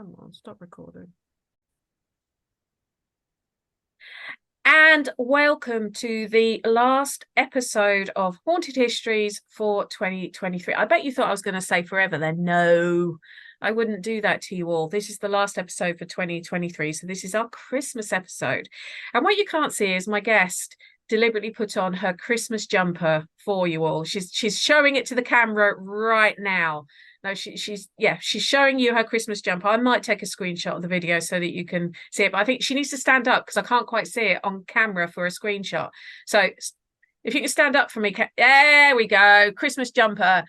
Come on, stop recording. And welcome to the last episode of Haunted Histories for 2023. I bet you thought I was going to say forever then. No, I wouldn't do that to you all. This is the last episode for 2023. So this is our Christmas episode. And what you can't see is my guest deliberately put on her Christmas jumper for you all. She's showing it to the camera right now. No, she's showing you her Christmas jumper. I might take a screenshot of the video so that you can see it, but I think she needs to stand up because I can't quite see it on camera for a screenshot. So if you can stand up for me, there we go, Christmas jumper.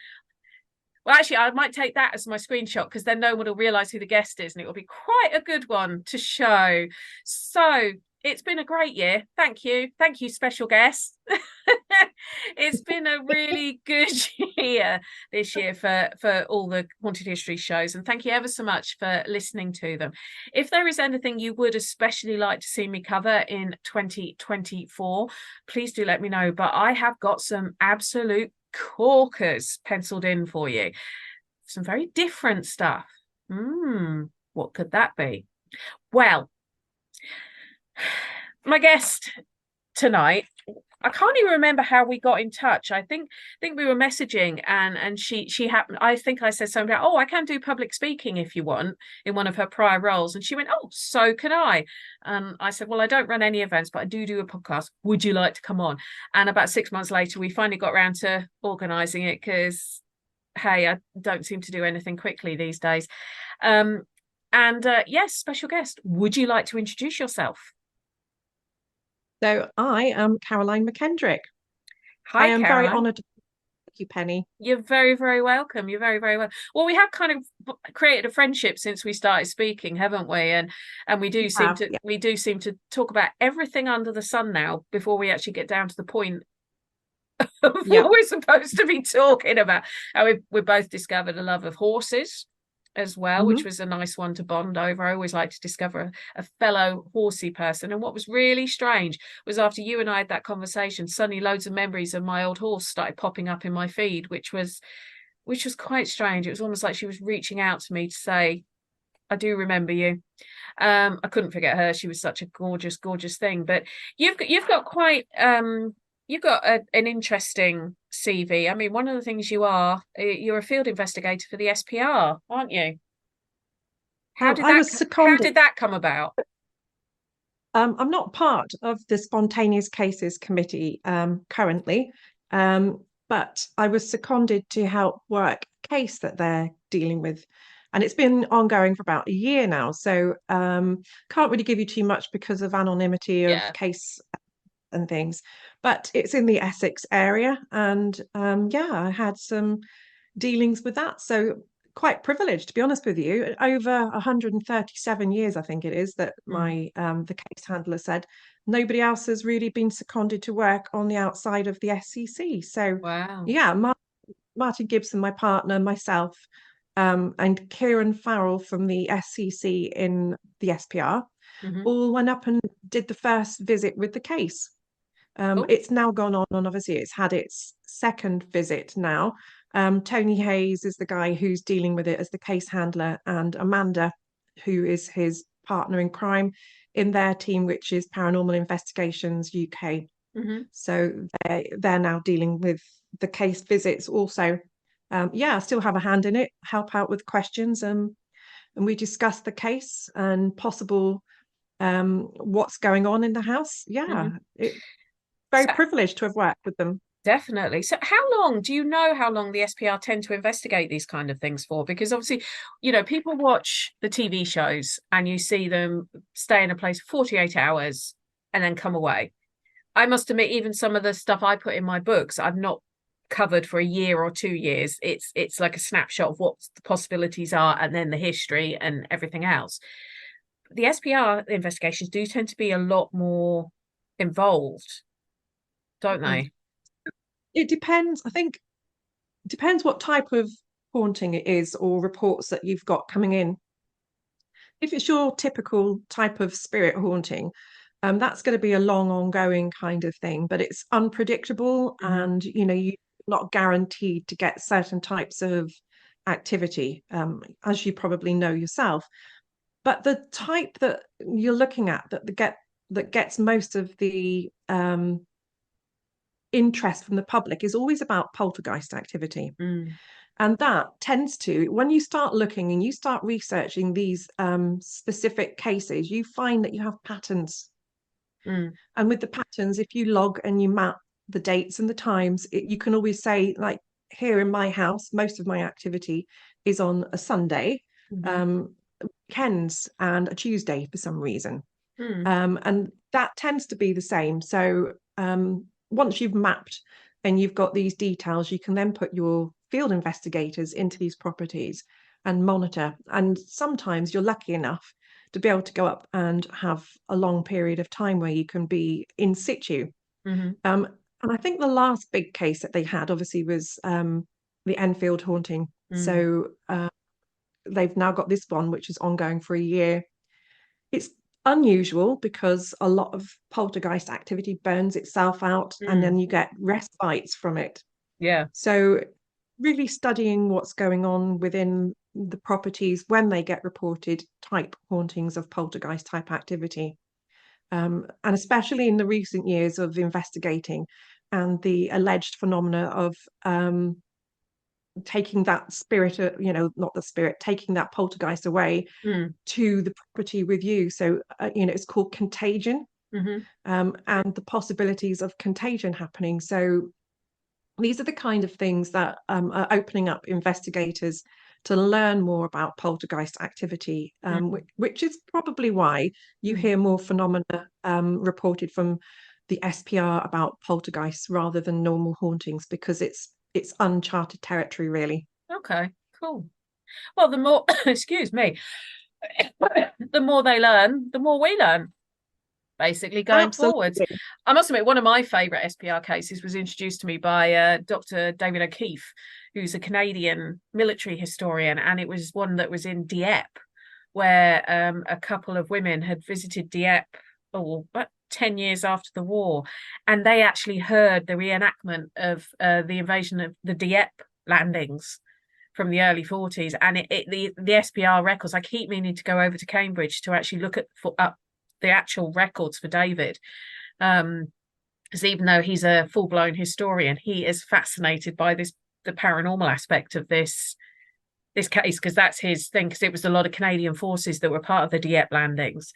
Well, actually, I might take that as my screenshot because then no one will realise who the guest is, and it will be quite a good one to show. So it's been a great year. Thank you, special guest. It's been a really good year this year for all the Haunted History shows, and thank you ever so much for listening to them. If there is anything you would especially like to see me cover in 2024, please do let me know. But I have got some absolute corkers penciled in for you. Some very different stuff. What could that be? Well, my guest tonight, I can't even remember how we got in touch. I think we were messaging and she happened. I think I said something about, I can do public speaking if you want, in one of her prior roles. And she went, so can I. I said, well, I don't run any events, but I do a podcast. Would you like to come on? And about 6 months later, we finally got around to organising it because, hey, I don't seem to do anything quickly these days. Yes, special guest, would you like to introduce yourself? So I am Caroline McKendrick. Hi, I am Caroline. very honoured. Thank you, Penny. You're very, very welcome. You're very, very welcome. Well, we have kind of created a friendship since we started speaking, haven't we? And we do seem to talk about everything under the sun now before we actually get down to the point of what we're supposed to be talking about. And we both discovered a love of horses as well, which was a nice one to bond over. I always like to discover a fellow horsey person. And what was really strange was after you and I had that conversation, suddenly loads of memories of my old horse started popping up in my feed, which was quite strange. It was almost like she was reaching out to me to say, I do remember you. I couldn't forget her. She was such a gorgeous, gorgeous thing. But you've got quite you've got an interesting CV. I mean, one of the things you're a field investigator for the SPR, aren't you? How did that come about? I'm not part of the Spontaneous Cases Committee currently, but I was seconded to help work a case that they're dealing with. And it's been ongoing for about a year now. So can't really give you too much because of anonymity of case and things. But it's in the Essex area. And I had some dealings with that. So quite privileged, to be honest with you. Over 137 years, I think it is, that my the case handler said nobody else has really been seconded to work on the outside of the SCC. So Martin Gibson, my partner, myself, and Kieran Farrell from the SCC in the SPR all went up and did the first visit with the case. It's now gone on, and obviously it's had its second visit now. Tony Hayes is the guy who's dealing with it as the case handler, and Amanda, who is his partner in crime in their team, which is Paranormal Investigations UK. So they're now dealing with the case visits also. I still have a hand in it, help out with questions, and we discuss the case and possible what's going on in the house. Very privileged to have worked with them. Definitely. So do you know how long the SPR tend to investigate these kind of things for? Because obviously, people watch the TV shows and you see them stay in a place for 48 hours and then come away. I must admit, even some of the stuff I put in my books, I've not covered for a year or 2 years. It's like a snapshot of what the possibilities are and then the history and everything else. The SPR investigations do tend to be a lot more involved, don't they? It depends. I think it depends what type of haunting it is or reports that you've got coming in. If it's your typical type of spirit haunting, that's going to be a long, ongoing kind of thing, but it's unpredictable and, you're not guaranteed to get certain types of activity, as you probably know yourself. But the type that you're looking at that gets most of the interest from the public is always about poltergeist activity. Mm, And that tends to, when you start looking and you start researching these specific cases, you find that you have patterns. mm, And with the patterns, if you log and you map the dates and the times, you can always say, like here in my house, most of my activity is on a Sunday, mhm, um, weekends, and a Tuesday for some reason. mm, And that tends to be the same. So once you've mapped and you've got these details, you can then put your field investigators into these properties and monitor. And sometimes you're lucky enough to be able to go up and have a long period of time where you can be in situ. mhm, Um, and I think the last big case that they had obviously was the Enfield haunting. mm, So they've now got this one, which is ongoing for a year. It's unusual because a lot of poltergeist activity burns itself out and mm. then you get respites from it. Yeah. So, really studying what's going on within the properties when they get reported type hauntings of poltergeist type activity. And especially in the recent years of investigating and the alleged phenomena of taking that spirit, not the spirit, taking that poltergeist away Mm, to the property with you. So, it's called contagion, mhm, and the possibilities of contagion happening. So, these are the kind of things that are opening up investigators to learn more about poltergeist activity, mm, which is probably why you mm. hear more phenomena reported from the SPR about poltergeists rather than normal hauntings, because it's uncharted territory, really. Okay, cool. Well, the more, excuse me, the more they learn, the more we learn, basically going forwards. Absolutely. I must admit, one of my favourite SPR cases was introduced to me by Dr. David O'Keefe, who's a Canadian military historian, and it was one that was in Dieppe, where a couple of women had visited Dieppe, about 10 years after the war, and they actually heard the reenactment of the invasion of the Dieppe landings from the early 40s, and the SPR records. I keep meaning to go over to Cambridge to actually look at up the actual records for David, because even though he's a full-blown historian, he is fascinated by the paranormal aspect of this case, because that's his thing, because it was a lot of Canadian forces that were part of the Dieppe landings.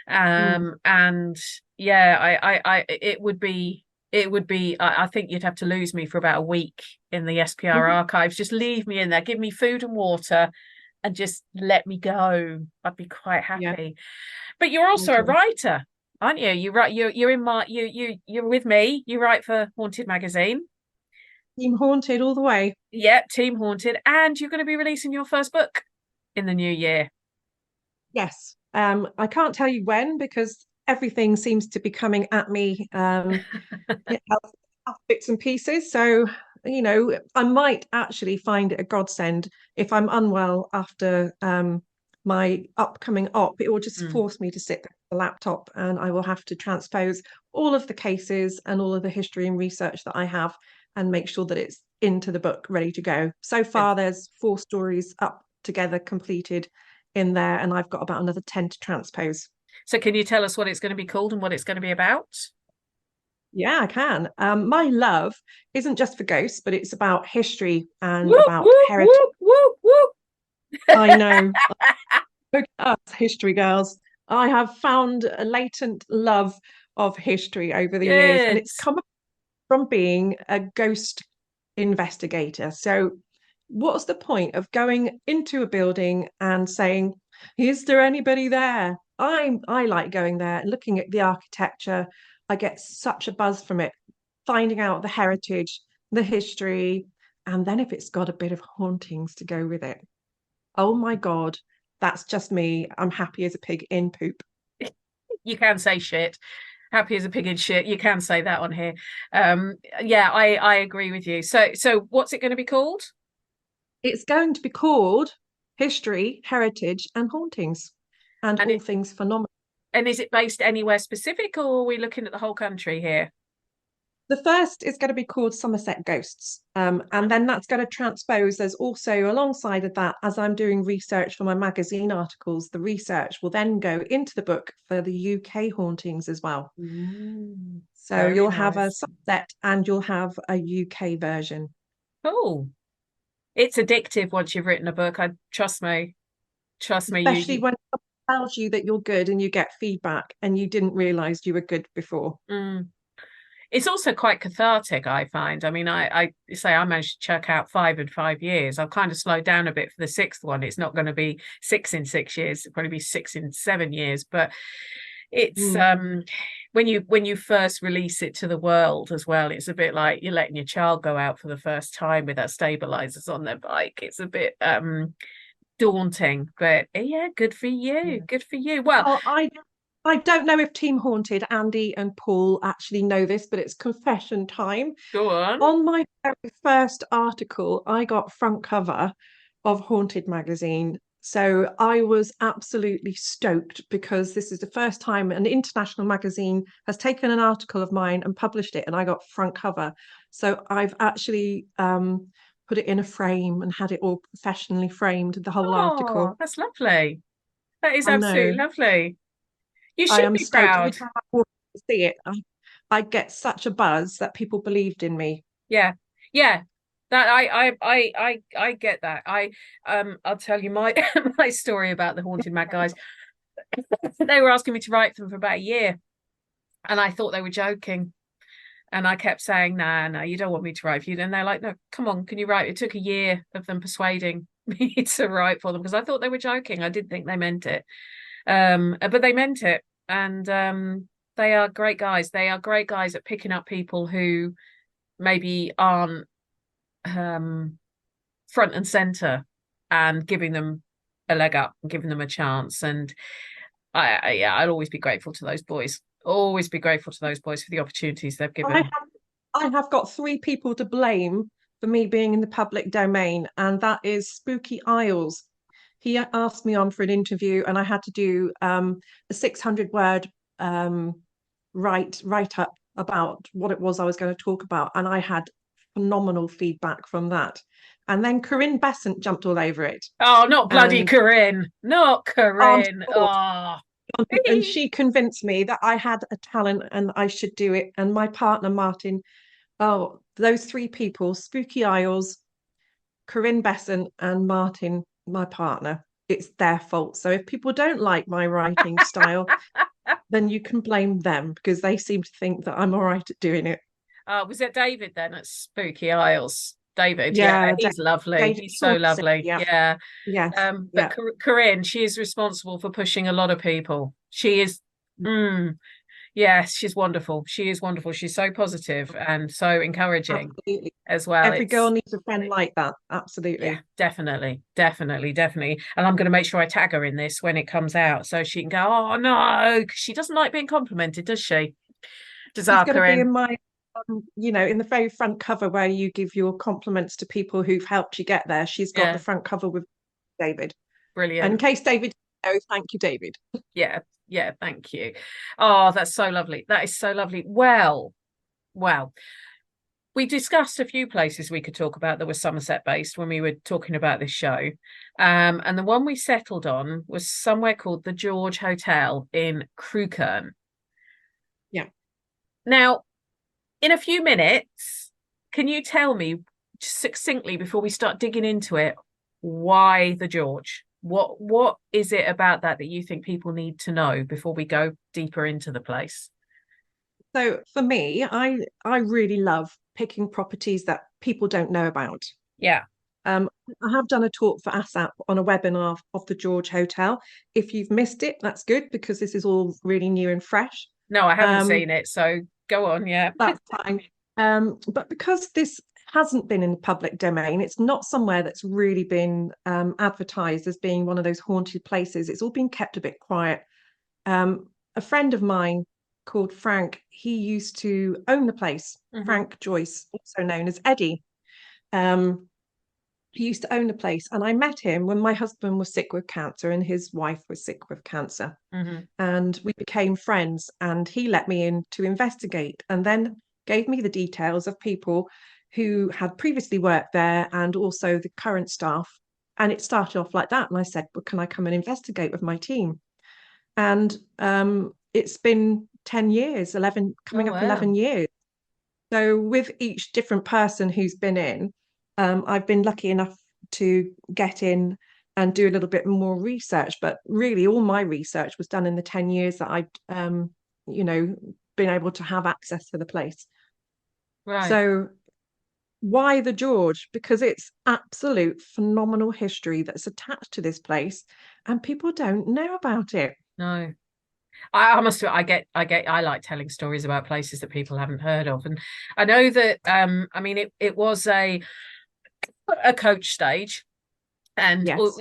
Mm. And yeah, it would be I think you'd have to lose me for about a week in the SPR archives. Just leave me in there, give me food and water, and just let me go. I'd be quite Yeah, happy. But you're also a totally. writer, aren't you? You write. You're in my. You're with me. You write for Haunted magazine. Team haunted all the way. Yep, Team Haunted, and you're going to be releasing your first book in the new year. Yes. I can't tell you when because everything seems to be coming at me bits and pieces. So, I might actually find it a godsend if I'm unwell after my upcoming op. It will just Mm. force me to sit at the laptop and I will have to transpose all of the cases and all of the history and research that I have and make sure that it's into the book ready to go. So far, there's 4 stories up together completed in there, and I've got about another 10 to transpose. So, can you tell us what it's going to be called and what it's going to be about? Yeah, I can. My love isn't just for ghosts, but it's about history and Whoop, about whoop, heritage. whoop, whoop, whoop. I know. Look at us, history girls. I have found a latent love of history over the years, and Good. it's come from being a ghost investigator. So, what's the point of going into a building and saying, "Is there anybody there?" I like going there and looking at the architecture. I get such a buzz from it, finding out the heritage, the history, and then if it's got a bit of hauntings to go with it. Oh my God, that's just me. I'm happy as a pig in poop. You can say shit. Happy as a pig in shit. You can say that on here. Yeah, I agree with you. So what's it going to be called? It's going to be called History, Heritage, and Hauntings, and And all it things phenomenal. and is it based anywhere specific, or are we looking at the whole country here? The first is going to be called Somerset Ghosts. And then that's going to transpose. There's also, alongside of that, as I'm doing research for my magazine articles, the research will then go into the book for the UK hauntings as well. So Very you'll have a nice. Somerset and you'll have a UK version. Cool. It's addictive once you've written a book. I trust me. Trust me, Especially when someone tells you that you're good and you get feedback and you didn't realize you were good before. mm. It's also quite cathartic, I find. I mean, I say I managed to chuck out 5 in 5 years. I've kind of slowed down a bit for the sixth one. It's not going to be 6 in 6 years. It'll probably be 6 in 7 years. But it's Mm. when you first release it to the world as well, it's a bit like you're letting your child go out for the first time with their stabilizers on their bike. It's a bit daunting, but yeah, good for you. Yeah. Good for you. Well, Well, I don't know if Team Haunted, Andy and Paul actually know this, but it's confession time. go on. On my very first article, I got front cover of Haunted magazine. So I was absolutely stoked because this is the first time an international magazine has taken an article of mine and published it, and I got front cover. So I've actually put it in a frame and had it all professionally framed, the whole Oh, article. that's lovely. That is I absolutely know. lovely. You I should am be stoked. Every proud. time I walk to see it, I get such a buzz that people believed in me. Yeah. Yeah. That I get that. I'll tell you my my story about the Haunted Mad guys. They were asking me to write them for about a year, and I thought they were joking. And I kept saying, nah, no, you don't want me to write for you. And they're like, no, come on, can you write? It took a year of them persuading me to write for them because I thought they were joking. I didn't think they meant it. But they meant it. And they are great guys. They are great guys at picking up people who maybe aren't front and center and giving them a leg up and giving them a chance. And yeah, I'll always be grateful to those boys. Always be grateful to those boys for the opportunities they've I given. have, I have got three people to blame for me being in the public domain, and that is Spooky Isles. He asked me on for an interview, and I had to do a 600 word write up about what it was I was going to talk about, and I had phenomenal feedback from that. And then Corinne Besant jumped all over it, Oh, not bloody and Corinne. Not armed Corinne. forward. Oh. And she convinced me that I had a talent and I should do it. And my partner Martin, oh, those three people, Spooky Isles, Corinne Besson, and Martin, my partner, it's their fault. So if people don't like my writing style, then you can blame them because they seem to think that I'm all right at doing it. Was it David then at Spooky Isles? David, yeah, Yeah, he's lovely. David He's so Somerset. lovely. Yeah, Yeah. yes, But yeah, Corinne, she is responsible for pushing a lot of people. She is, yes, she's wonderful. She is wonderful. She's so positive and so encouraging absolutely. as well. Every girl It's needs a friend like that. Yeah, Absolutely. definitely, definitely, definitely. And I'm going to make sure I tag her in this when it comes out so she can go, oh no, 'cause she doesn't like being complimented, does she? Does She's our going to be Corinne? in my, in the very front cover where you give your compliments to people who've helped you get there. She's got the Yeah, front cover with David. And in brilliant. case David knows, thank you, David. Yeah, yeah, thank you. Oh, that's so lovely. That is so lovely. Well, we discussed a few places we could talk about that were Somerset based when we were talking about this show. And the one we settled on was somewhere called the George Hotel in Crewkerne. Yeah. Now, in a few minutes, can you tell me succinctly before we start digging into it, why the George? What is it about that you think people need to know before we go deeper into the place? So for me, I really love picking properties that people don't know about. Yeah. Um, I have done a talk for ASAP on a webinar of the George Hotel. If you've missed it, that's good because this is all really new and fresh. No, I haven't Um, seen it, so go on, yeah. that's fine. But because this hasn't been in the public domain, it's not somewhere that's really been advertised as being one of those haunted places. It's all been kept a bit quiet. A friend of mine called Frank, he used to own the place. Mm-hmm. Frank Joyce, also known as Eddie. Um, he used to own the place, and I met him when my husband was sick with cancer and his wife was sick with cancer. Mm-hmm. And we became friends, and he let me in to investigate. And then gave me the details of people who had previously worked there and also the current staff. And it started off like that. And I said, well, can I come and investigate with my team? And it's been 10 years, 11, Oh coming up wow. 11 years. So with each different person who's been in, I've been lucky enough to get in and do a little bit more research. But really, all my research was done in the 10 years that I've, you know, been able to have access to the place. Right. So why the George? Because it's absolute phenomenal history that's attached to this place, and people don't know about it. No. I must admit, I like telling stories about places that people haven't heard of. And I know that I mean it was a coach stage. And Yes.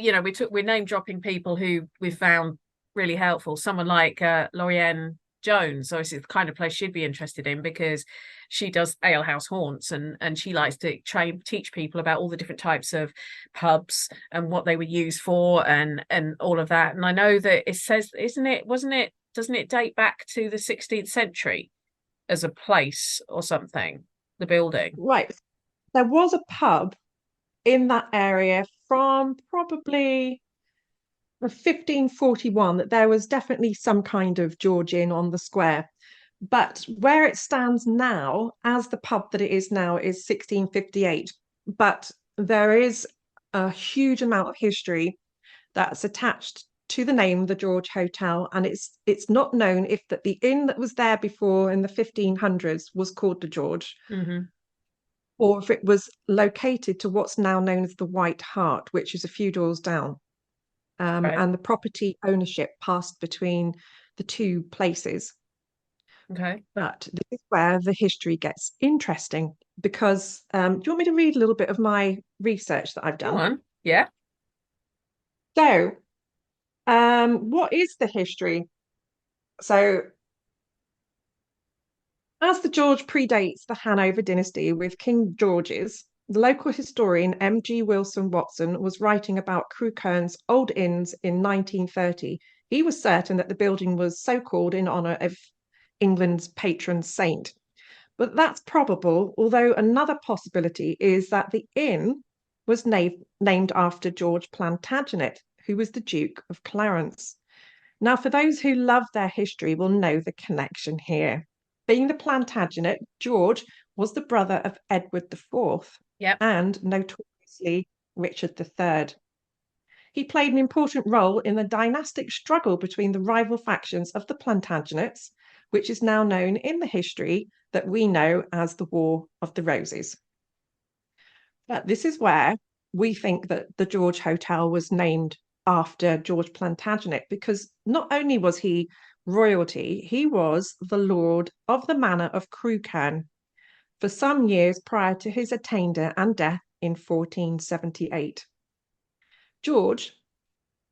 we're name dropping people who we found really helpful. Someone like Lorianne Jones, so it's the kind of place she'd be interested in because she does alehouse haunts and she likes to teach people about all the different types of pubs and what they were used for and all of that. And I know that it says, doesn't it date back to the 16th century as a place or something, the building? Right. There was a pub in that area from probably 1541 that there was definitely some kind of George Inn on the square. But where it stands now, as the pub that it is now, is 1658. But there is a huge amount of history that's attached to the name the George Hotel, and it's not known if that the inn that was there before in the 1500s was called the George, Mm-hmm. or if it was located to what's now known as the White Hart, which is a few doors down. Okay. And the property ownership passed between the two places. Okay. But this is where the history gets interesting because do you want me to read a little bit of my research that I've Go done? on. Yeah. So, what is the history? So, as the George predates the Hanover dynasty with King George's, the local historian M.G. Wilson Watson was writing about Crewkerne's old inns in 1930. He was certain that the building was so called in honour of England's patron saint. But that's probable, although another possibility is that the inn was named after George Plantagenet, who was the Duke of Clarence. Now, for those who love their history, will know the connection here. Being the Plantagenet, George was the brother of Edward IV Yep. and notoriously Richard III. He played an important role in the dynastic struggle between the rival factions of the Plantagenets, which is now known in the history that we know as the War of the Roses. But this is where we think that the George Hotel was named after George Plantagenet, because not only was he royalty, he was the lord of the manor of Crewkerne for some years prior to his attainder and death in 1478. George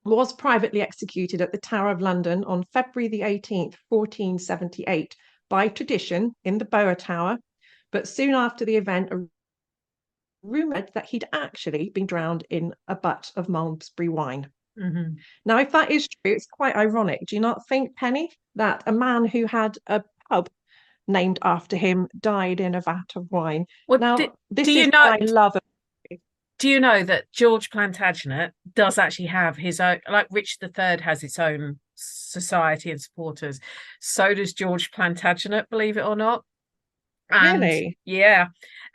was privately executed at the Tower of London on February the 18th, 1478, by tradition in the Bower Tower, but soon after the event, a rumoured that he'd actually been drowned in a butt of Malmesbury wine. Mm-hmm. Now, if that is true, it's quite ironic, do you not think, Penny, that a man who had a pub named after him died in a vat of wine? Well, Now, do this you is know? what I love. Do you know that George Plantagenet does actually have his own, like Richard III has its own society and supporters. So does George Plantagenet, believe it or not. And Really? yeah,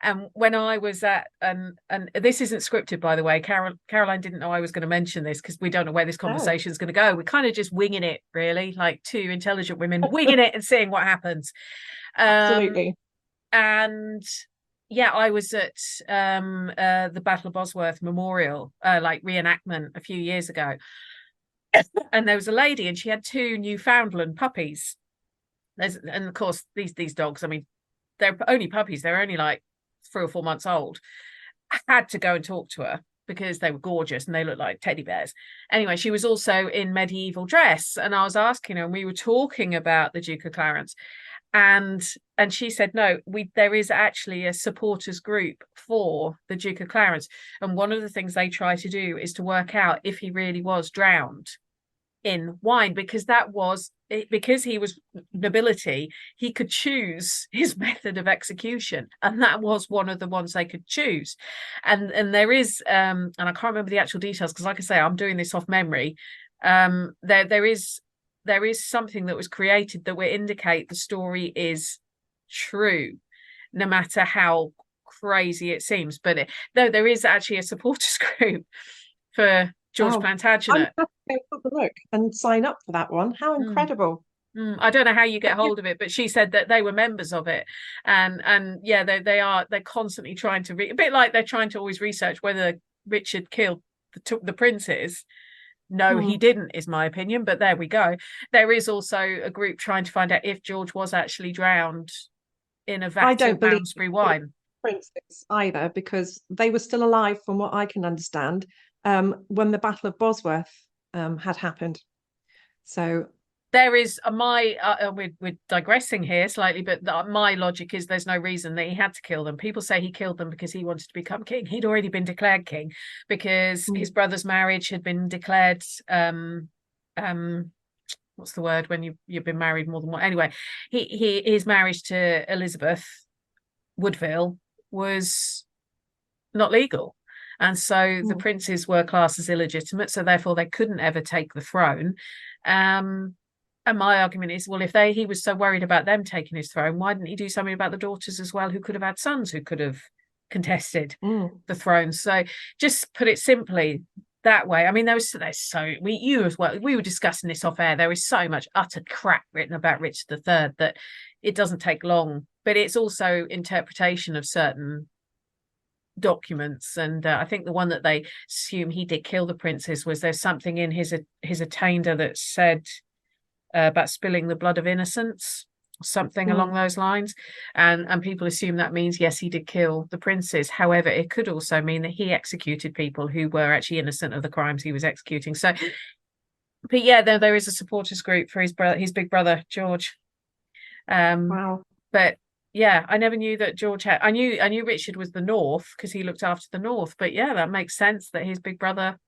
and when I was at and this isn't scripted, by the way. Caroline didn't know I was going to mention this because we don't know where this Oh, conversation is going to go. We're kind of just winging it, really, like two intelligent women winging it and seeing what happens. Um, absolutely. and yeah, I was at the Battle of Bosworth Memorial, like reenactment a few years ago, and there was a lady, and she had two Newfoundland puppies. And of course, these dogs, I mean, they're only puppies; they're only like 3 or 4 months old. I had to go and talk to her because they were gorgeous and they looked like teddy bears. Anyway, she was also in medieval dress, and I was asking her, and we were talking about the Duke of Clarence, and she said no, there is actually a supporters group for the Duke of Clarence, and one of the things they try to do is to work out if he really was drowned in wine, because because he was nobility, he could choose his method of execution, and that was one of the ones they could choose. And there is and I can't remember the actual details, because like I say, I'm doing this off memory. There is something that was created that will indicate the story is true, no matter how crazy it seems. But though there is actually a supporters group for George Oh, I'm Plantagenet. happy to have a look and sign up for that one. How Mm. incredible. I don't know how you get But yeah, hold of it, but she said that they were members of it, and yeah, they're constantly trying to a bit like they're trying to always research whether Richard killed the princes. No, he hmm, didn't, is my opinion, but there we go. There is also a group trying to find out if George was actually drowned in a I vat don't of believe Malmesbury it was wine. princes either, because they were still alive, from what I can understand, when the Battle of Bosworth had happened. So There is my we're digressing here slightly, but my logic is there's no reason that he had to kill them. People say he killed them because he wanted to become king. He'd already been declared king because his mm, brother's marriage had been declared um what's the word when you've been married more than one, anyway. His marriage to Elizabeth Woodville was not legal, and so the mm, princes were classed as illegitimate, so therefore they couldn't ever take the throne. um and my argument is, well, if he was so worried about them taking his throne, why didn't he do something about the daughters as well, who could have had sons who could have contested mm. the throne? So just put it simply that way. I mean, there's so you as well. We were discussing this off air. There is so much utter crap written about Richard III that it doesn't take long, but it's also interpretation of certain documents. And I think the one that they assume he did kill the princes was there's something in his attainder that said about spilling the blood of innocents, something along Mm. those lines. And people assume that means, yes, he did kill the princes. However, it could also mean that he executed people who were actually innocent of the crimes he was executing. So, but yeah, there is a supporters group for his big brother George. Um, Wow. but yeah, I never knew that George had. I knew Richard was the North because he looked after the North. But yeah, that makes sense that his big brother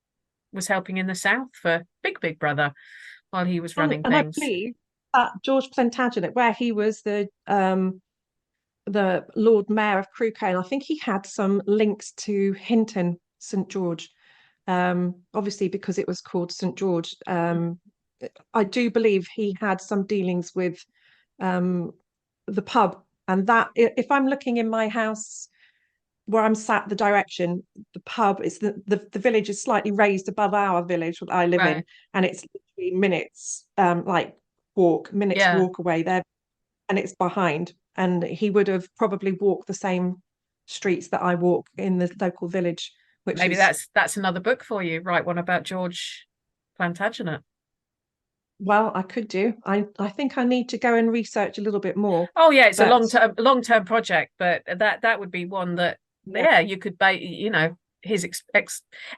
was helping in the South for big brother while he was running And I things. believe that George Plantagenet, where he was the Lord Mayor of Crewkerne, I think he had some links to Hinton St George. Obviously because it was called St George. I do believe he had some dealings with um, the pub, and that if I'm looking in my house where I'm sat, the direction, the pub is the village is slightly raised above our village that I live in, Right. and it's literally minutes Yeah. walk away there, and it's behind. And he would have probably walked the same streets that I walk in the local village, which Maybe is, that's another book for you. Write one about George Plantagenet. well, I could do. I think I need to go and research a little bit more. Oh yeah, it's a But long term project, but that would be one that, yeah, yeah, you could his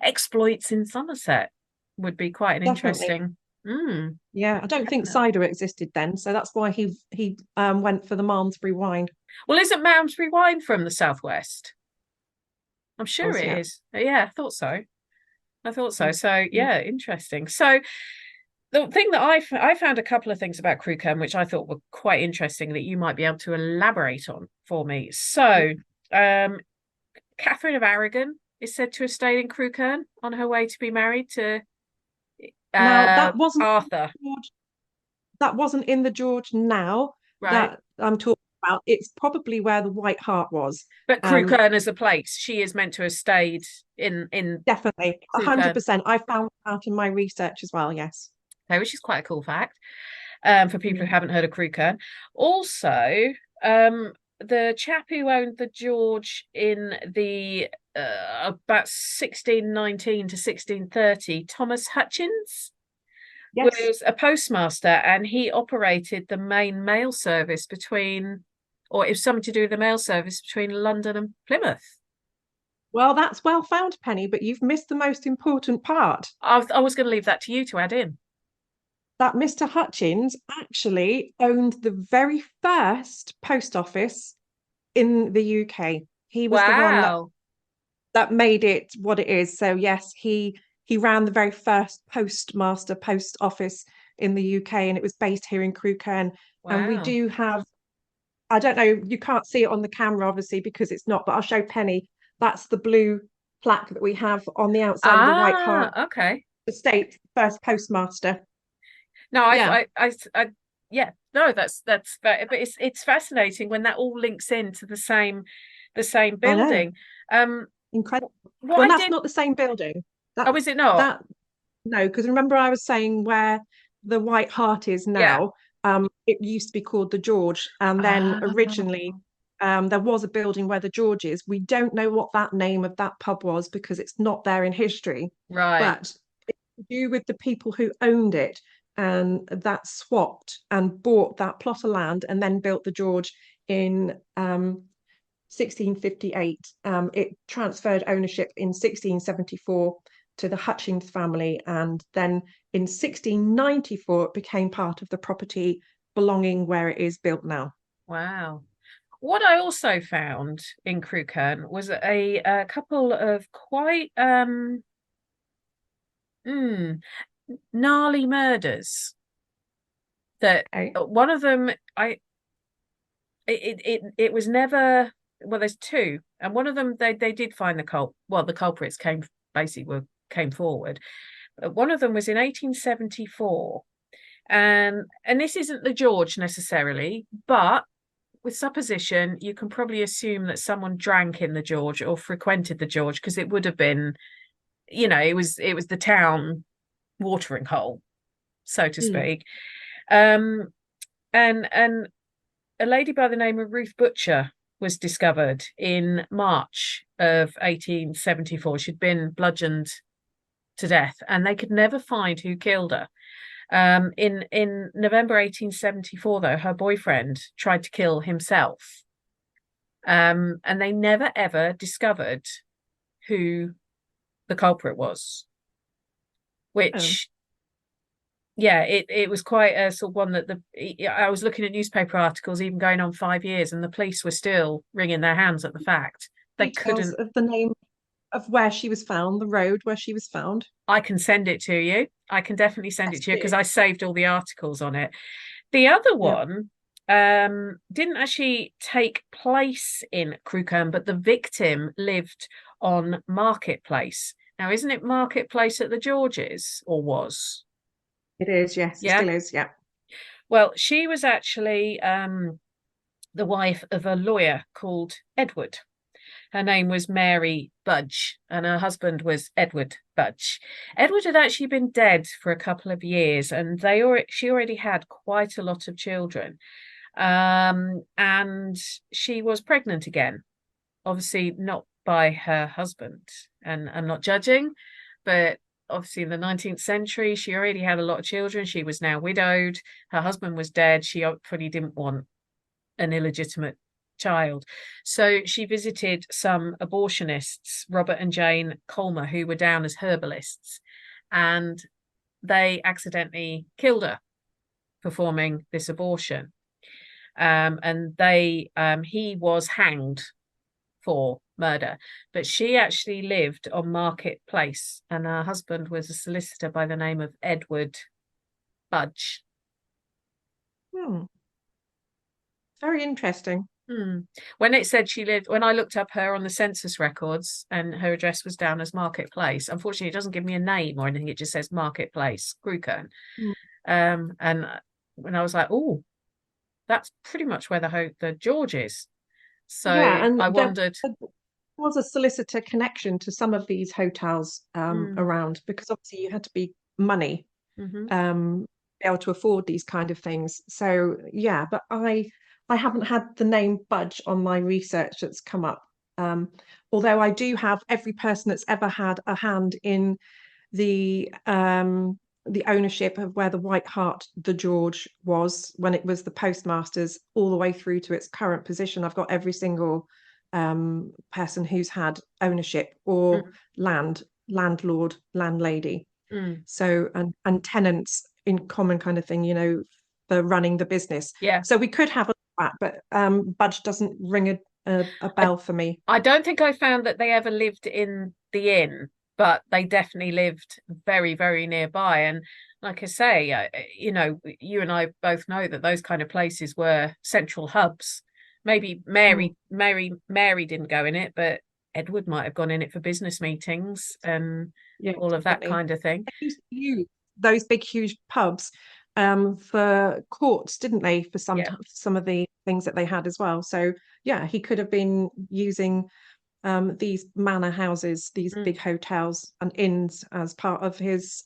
exploits in Somerset would be quite an definitely. interesting. Mm, Yeah, I don't think definitely. cider existed then, so that's why he went for the Malmesbury wine. Well, isn't Malmesbury wine from the southwest? I'm sure Was, it yeah. is. Yeah, I thought so. I thought so. Mm, So mm, yeah, interesting. So the thing that I found a couple of things about Crewkerne which I thought were quite interesting that you might be able to elaborate on for me. mm. So, Catherine of Aragon is said to have stayed in Crewkerne on her way to be married to Now Arthur, that wasn't in the George now right? that I'm talking about. It's probably where the White Hart was. But Um, Crewkerne as a place, she is meant to have stayed in Definitely, Crewkerne, 100%. I found out in my research as well. Yes. okay, which is quite a cool fact. For people who Mm. haven't heard of Crewkerne. Also, um, the chap who owned the George in the about 1619 to 1630, Thomas Hutchins, Yes. was a postmaster, and he operated the main mail service between, or it was something to do with the mail service between London and Plymouth. Well, that's well found, Penny, but you've missed the most important part. I was going to leave that to you to add in. That Mr. Hutchins actually owned the very first post office in the UK. He was the one Wow. that made it what it is. So yes, he ran the very first postmaster post office in the UK, and it was based here in Crewkerne. And we Wow. do have, I don't know, you can't see it on the camera obviously because it's not, but I'll show Penny. That's the blue plaque that we have on the outside of the White Hart Ah, okay. estate, first postmaster. No, Yeah, yeah, no, but it's fascinating when that all links into the same I know. building. Um, Incredible. what Well, I that's did, not the same building. oh, is it not? That No, because remember I was saying where the White Hart is Yeah. now, it used to be called the George, and then Ah, originally there was a building where the George is. We don't know what that name of that pub was because it's not there in history, right. but it's to do with the people who owned it and that swapped and bought that plot of land and then built the George in 1658. It transferred ownership in 1674 to the Hutchings family, and then in 1694 it became part of the property belonging where it is built now. Wow. What I also found in Crewkerne was a couple of quite mm, gnarly murders. That Okay. one of them, it was never, well, there's two, and one of them they did find the culprits came forward. One of them was in 1874, and this isn't the George necessarily, but with supposition, you can probably assume that someone drank in the George or frequented the George because it would have been, it was the town watering hole, so to Mm. speak. Um, and a lady by the name of Ruth Butcher was discovered in March of 1874. She'd been bludgeoned to death, and they could never find who killed her. In November 1874, though, her boyfriend tried to kill himself, and they never ever discovered who the culprit was. Oh. Which, yeah, it was quite a sort of one that I was looking at newspaper articles even going on 5 years, and the police were still wringing their hands at the fact they Details couldn't. of the name of where she was found, the road where she was found. I can send it to you. I can definitely send it Yes, to you because do. I saved all the articles on it. The other Yeah, one didn't actually take place in Crewkerne, but the victim lived on Marketplace. Now, isn't it Marketplace at the Georges, or was? it is. Yes, it Yeah. still is. Yeah. Well, she was actually the wife of a lawyer called Edward. Her name was Mary Budge, and her husband was Edward Budge. Edward had actually been dead for a couple of years, and she already had quite a lot of children. And she was pregnant again, obviously not by her husband. And I'm not judging, but obviously in the 19th century, she already had a lot of children. She was now widowed. Her husband was dead. She probably didn't want an illegitimate child. So she visited some abortionists, Robert and Jane Colmer, who were down as herbalists, and they accidentally killed her performing this abortion. And he was hanged for murder, but she actually lived on Market Place, and her husband was a solicitor by the name of Edward Budge. Hmm. Very interesting. Hmm. When it said when I looked up her on the census records and her address was down as Marketplace, unfortunately, it doesn't give me a name or anything. It just says Marketplace, Crewkerne. Hmm. And when I was like, oh, that's pretty much where the George is. So Yeah, and I there wondered, was a solicitor connection to some of these hotels mm, around because obviously you had to be money hmm be able to afford these kind of things. So yeah, but I haven't had the name Budge on my research that's come up. Um, Although I do have every person that's ever had a hand in the ownership of where the White Hart, the George was when it was the postmasters, all the way through to its current position. I've got every single person who's had ownership or mm, landlord, landlady. mm, So and tenants in common kind of thing, for running the business. yeah. So we could have a that, but Budge doesn't ring a I, bell for me. I don't think I found that they ever lived in the inn. but they definitely lived very, very nearby. And like I say, you know, you and I both know that those kind of places were central hubs. Maybe Mm. Mary didn't go in it, but Edward might have gone in it for business meetings and Yeah, all of that definitely. kind of thing. They used to use those big, huge pubs for courts, didn't they? For Yeah. some of the things that they had as well. So yeah, he could have been using these manor houses, these Mm. big hotels and inns as part of his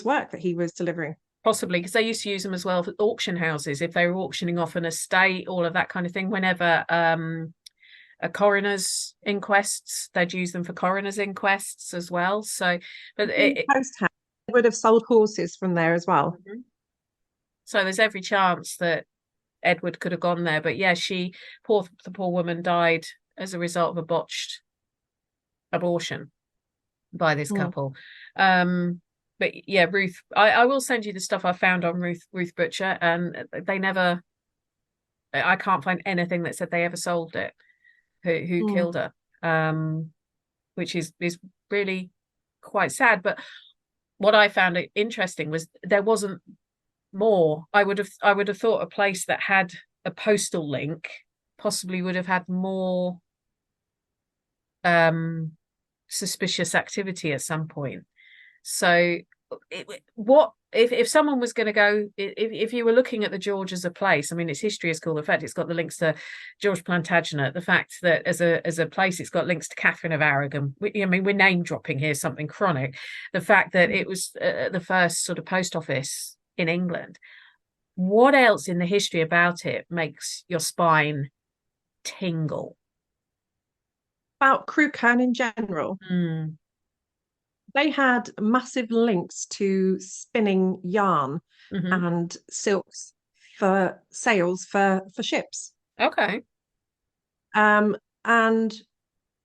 work that he was delivering. Possibly because they used to use them as well for auction houses if they were auctioning off an estate, all of that kind of thing. Whenever a coroner's inquests, they'd use them for coroner's inquests as well. So, but The post house would have sold horses from there as well. so there's every chance that Edward could have gone there. But yeah, the poor woman died as a result of a botched abortion by this Mm. couple. Um, but yeah, Ruth, I will send you the stuff I found on Ruth Butcher, and they never. I can't find anything that said they ever solved it. Who Mm. killed her? Which is really quite sad. But what I found interesting was there wasn't more. I would have thought a place that had a postal link possibly would have had more um suspicious activity at some point. So what if someone was going to go if you were looking at the George as a place, I mean its history is cool. In fact, it's got the links to George Plantagenet, the fact that as a place it's got links to Catherine of Aragon. I mean we're name dropping here something chronic. The fact that it was the first sort of post office in England. What else in the history about it makes your spine tingle? About Crewkerne in general, Mm. they had massive links to spinning yarn Hmm. and silks for sales for ships. Okay. Um, and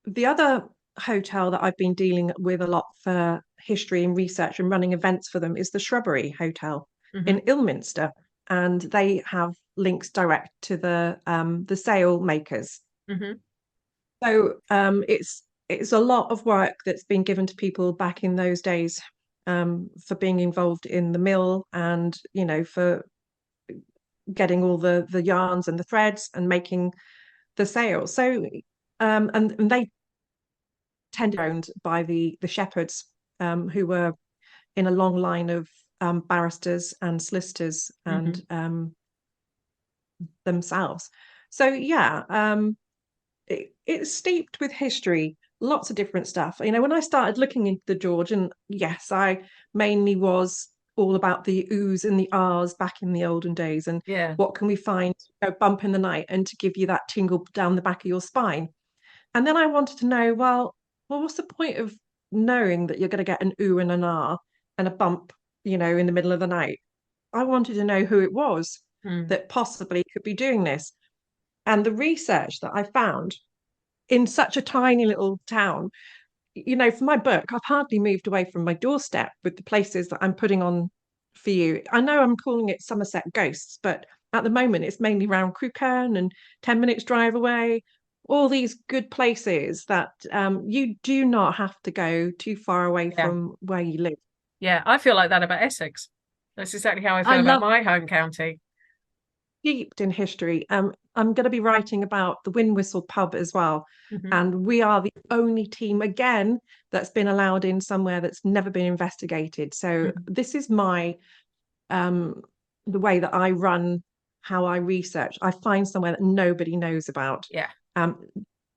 the other hotel that I've been dealing with a lot for history and research and running events for them is the Shrubbery Hotel Hmm. in Ilminster, and they have links direct to the sail makers. Hmm. So it's a lot of work that's been given to people back in those days for being involved in the mill and for getting all the yarns and the threads and making the sails. So and they tended owned by the shepherds who were in a long line of barristers and solicitors and Hmm. themselves. So yeah, it's steeped with history, lots of different stuff. When I started looking into the George, and yes, I mainly was all about the oohs and the ahs back in the olden days, and Yeah. what can we find, bump in the night, and to give you that tingle down the back of your spine. And then I wanted to know, well, what's the point of knowing that you're going to get an ooh and an ah and a bump, in the middle of the night? I wanted to know who it was Mm. that possibly could be doing this. And the research that I found in such a tiny little town, for my book, I've hardly moved away from my doorstep with the places that I'm putting on for you. I know I'm calling it Somerset Ghosts, but at the moment it's mainly around Crewkerne and 10 minutes drive away. All these good places that you do not have to go too far away Yeah. from where you live. Yeah. I feel like that about Essex. That's exactly how I I feel about love my home county. steeped in history. I'm going to be writing about the Wind Whistle pub as well. Hmm. And we are the only team again that's been allowed in somewhere that's never been investigated. So Hmm. this is my um the way that I run, how I research. I find somewhere that nobody knows about. Yeah. Um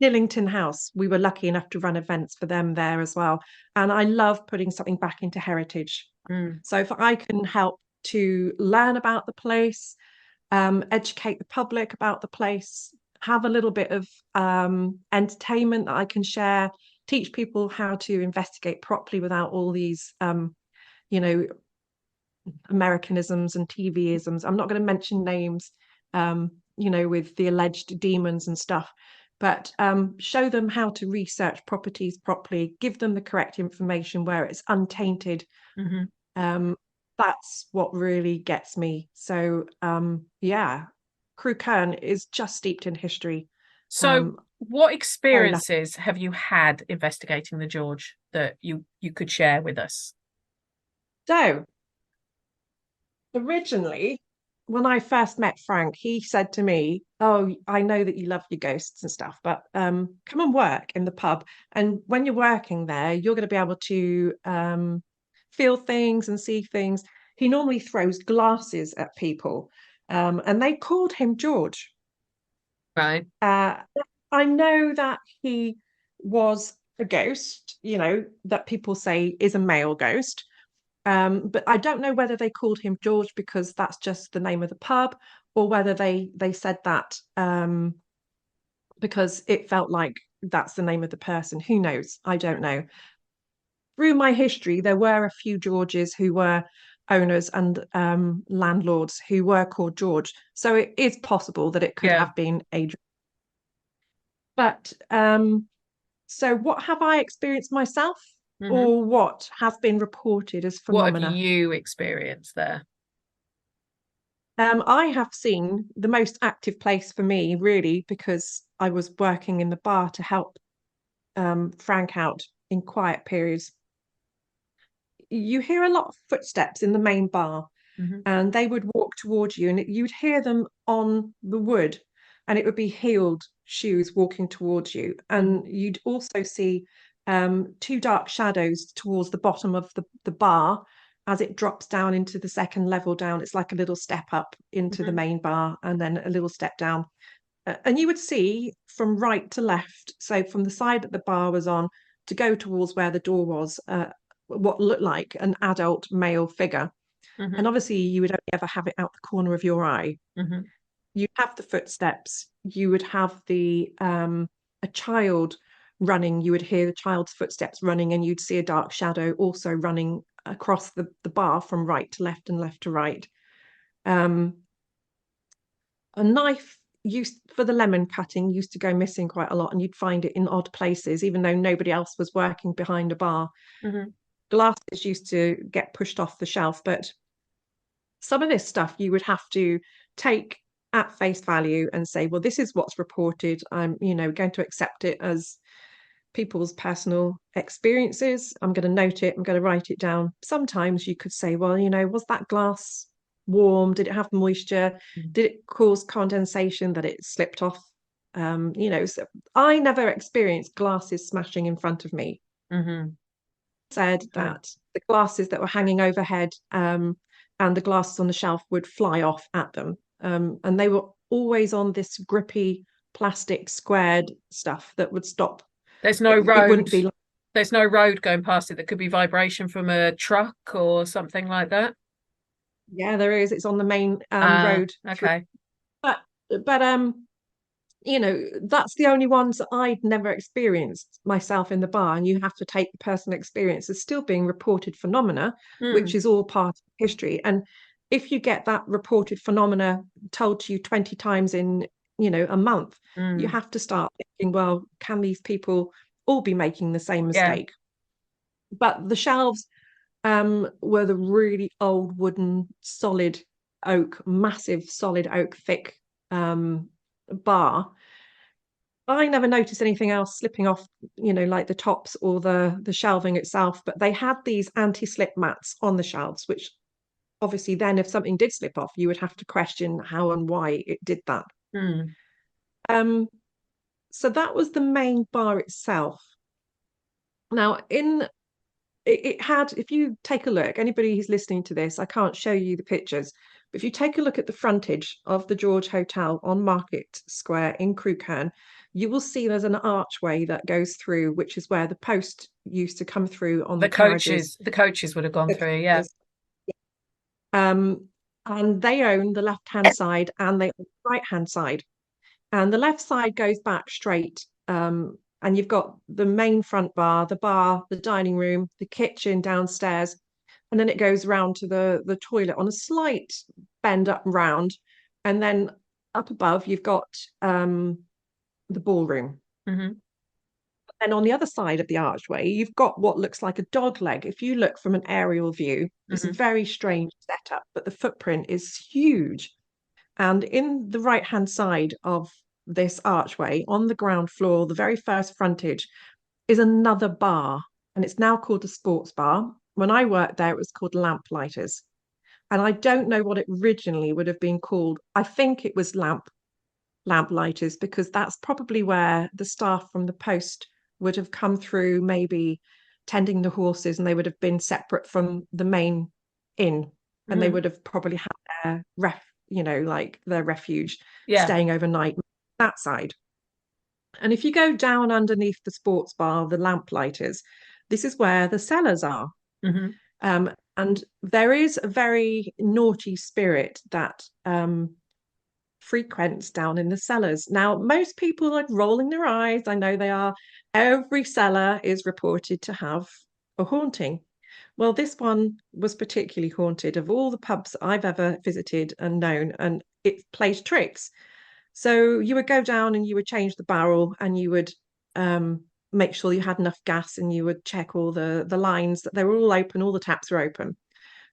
Nillington House, we were lucky enough to run events for them there as well. And I love putting something back into heritage. Mm. So if I can help to learn about the place, educate the public about the place, have a little bit of entertainment that I can share, teach people how to investigate properly without all these, you know, Americanisms and TVisms. I'm not going to mention names, with the alleged demons and stuff, but show them how to research properties properly, give them the correct information where it's untainted. Hmm. um, that's what really gets me. So yeah, Crewkerne is just steeped in history. So what Very lucky. experiences have you had investigating the George that you could share with us? So originally, when I first met Frank, he said to me, "Oh, I know that you love your ghosts and stuff, but come and work in the pub. And when you're working there, you're going to be able to feel things and see things." He normally throws glasses at people, and they called him George. Right. Uh, I know that he was a ghost, that people say is a male ghost. But I don't know whether they called him George because that's just the name of the pub, or whether they said that because it felt like that's the name of the person. Who knows? I don't know. Through my history, there were a few Georges who were owners and landlords who were called George. So it is possible that it could Yeah. have been a. But so what have I experienced myself, Hmm. or what has been reported as What have phenomena? you experienced there? I have seen the most active place for me, really, because I was working in the bar to help Frank out in quiet periods. You hear a lot of footsteps in the main bar, Hmm. and they would walk towards you, and you'd hear them on the wood, and it would be heeled shoes walking towards you. Hmm. And you'd also see two dark shadows towards the bottom of the bar as it drops down into the second level down. It's like a little step up into the Hmm. main bar and then a little step down. And you would see from right to left, so from the side that the bar was on to go towards where the door was, what looked like an adult male figure. And Hmm. obviously, you would only ever have it out the corner of your eye. Hmm. You'd have the footsteps. You would have the a child running. You would hear the child's footsteps running, and you'd see a dark shadow also running across the bar from right to left and left to right. Um, a knife used for the lemon cutting used to go missing quite a lot, and you'd find it in odd places, even though nobody else was working behind a bar. Hmm. Glasses used to get pushed off the shelf, but some of this stuff you would have to take at face value and say, well, this is what's reported. I'm, going to accept it as people's personal experiences. I'm going to note it. I'm going to write it down. Sometimes you could say, well, was that glass warm? Did it have moisture? Did it cause condensation that it slipped off? So I never experienced glasses smashing in front of me. Hmm. Said that the glasses that were hanging overhead and the glasses on the shelf would fly off at them. And they were always on this grippy plastic squared stuff that would stop. There's no It road. wouldn't be like, There's no road going past it that could be vibration from a truck or something like that. yeah, there is. It's on the main Ah, road through. okay. But but that's the only ones that I'd never experienced myself in the bar. And you have to take the personal experience as still being reported phenomena, which Mm, is all part of history. And if you get that reported phenomena told to you 20 times in, a month, you mm, have to start thinking, well, can these people all be making the same yeah. mistake? But the shelves were the really old wooden solid oak, massive solid oak thick bar. I never noticed anything else slipping off, like the tops or the shelving itself, but they had these anti-slip mats on the shelves, which obviously then if something did slip off, you would have to question how and why it did that. Mm, Um, so that was the main bar itself. Now, it had, if you take a look, anybody who's listening to this, I can't show you the pictures, but if you take a look at the frontage of the George Hotel on Market Square in Crewkerne, you will see there's an archway that goes through, which is where the post used to come through on the carriages. the coaches would have gone through, yeah. Um, and they own the left-hand side and they own the right-hand side. And the left side goes back straight. And you've got the main front bar, the dining room, the kitchen downstairs, and then it goes round to the toilet on a slight bend up and round. And then up above, you've got the ballroom. Hmm. And on the other side of the archway, you've got what looks like a dog leg. If you look from an aerial view, it's a Hmm. very strange setup, but the footprint is huge. And in the right hand side of this archway on the ground floor, the very first frontage, is another bar, and it's now called a sports bar. When I worked there, it was called Lamplighters. And I don't know what it originally would have been called. I think it was Lamplighters because that's probably where the staff from the post would have come through, maybe tending the horses, and they would have been separate from the main inn, and they Mm. would have probably had their like their refuge, Yeah. staying overnight that side. And if you go down underneath the sports bar, the Lamplighters, this is where the cellars are. Hmm. And there is a very naughty spirit that frequents down in the cellars. Now, most people are rolling their eyes. I know they are. Every cellar is reported to have a haunting. Well, this one was particularly haunted of all the pubs I've ever visited and known, and it plays tricks. So you would go down and you would change the barrel, and you would make sure you had enough gas, and you would check all the lines that they were all open, all the taps were open,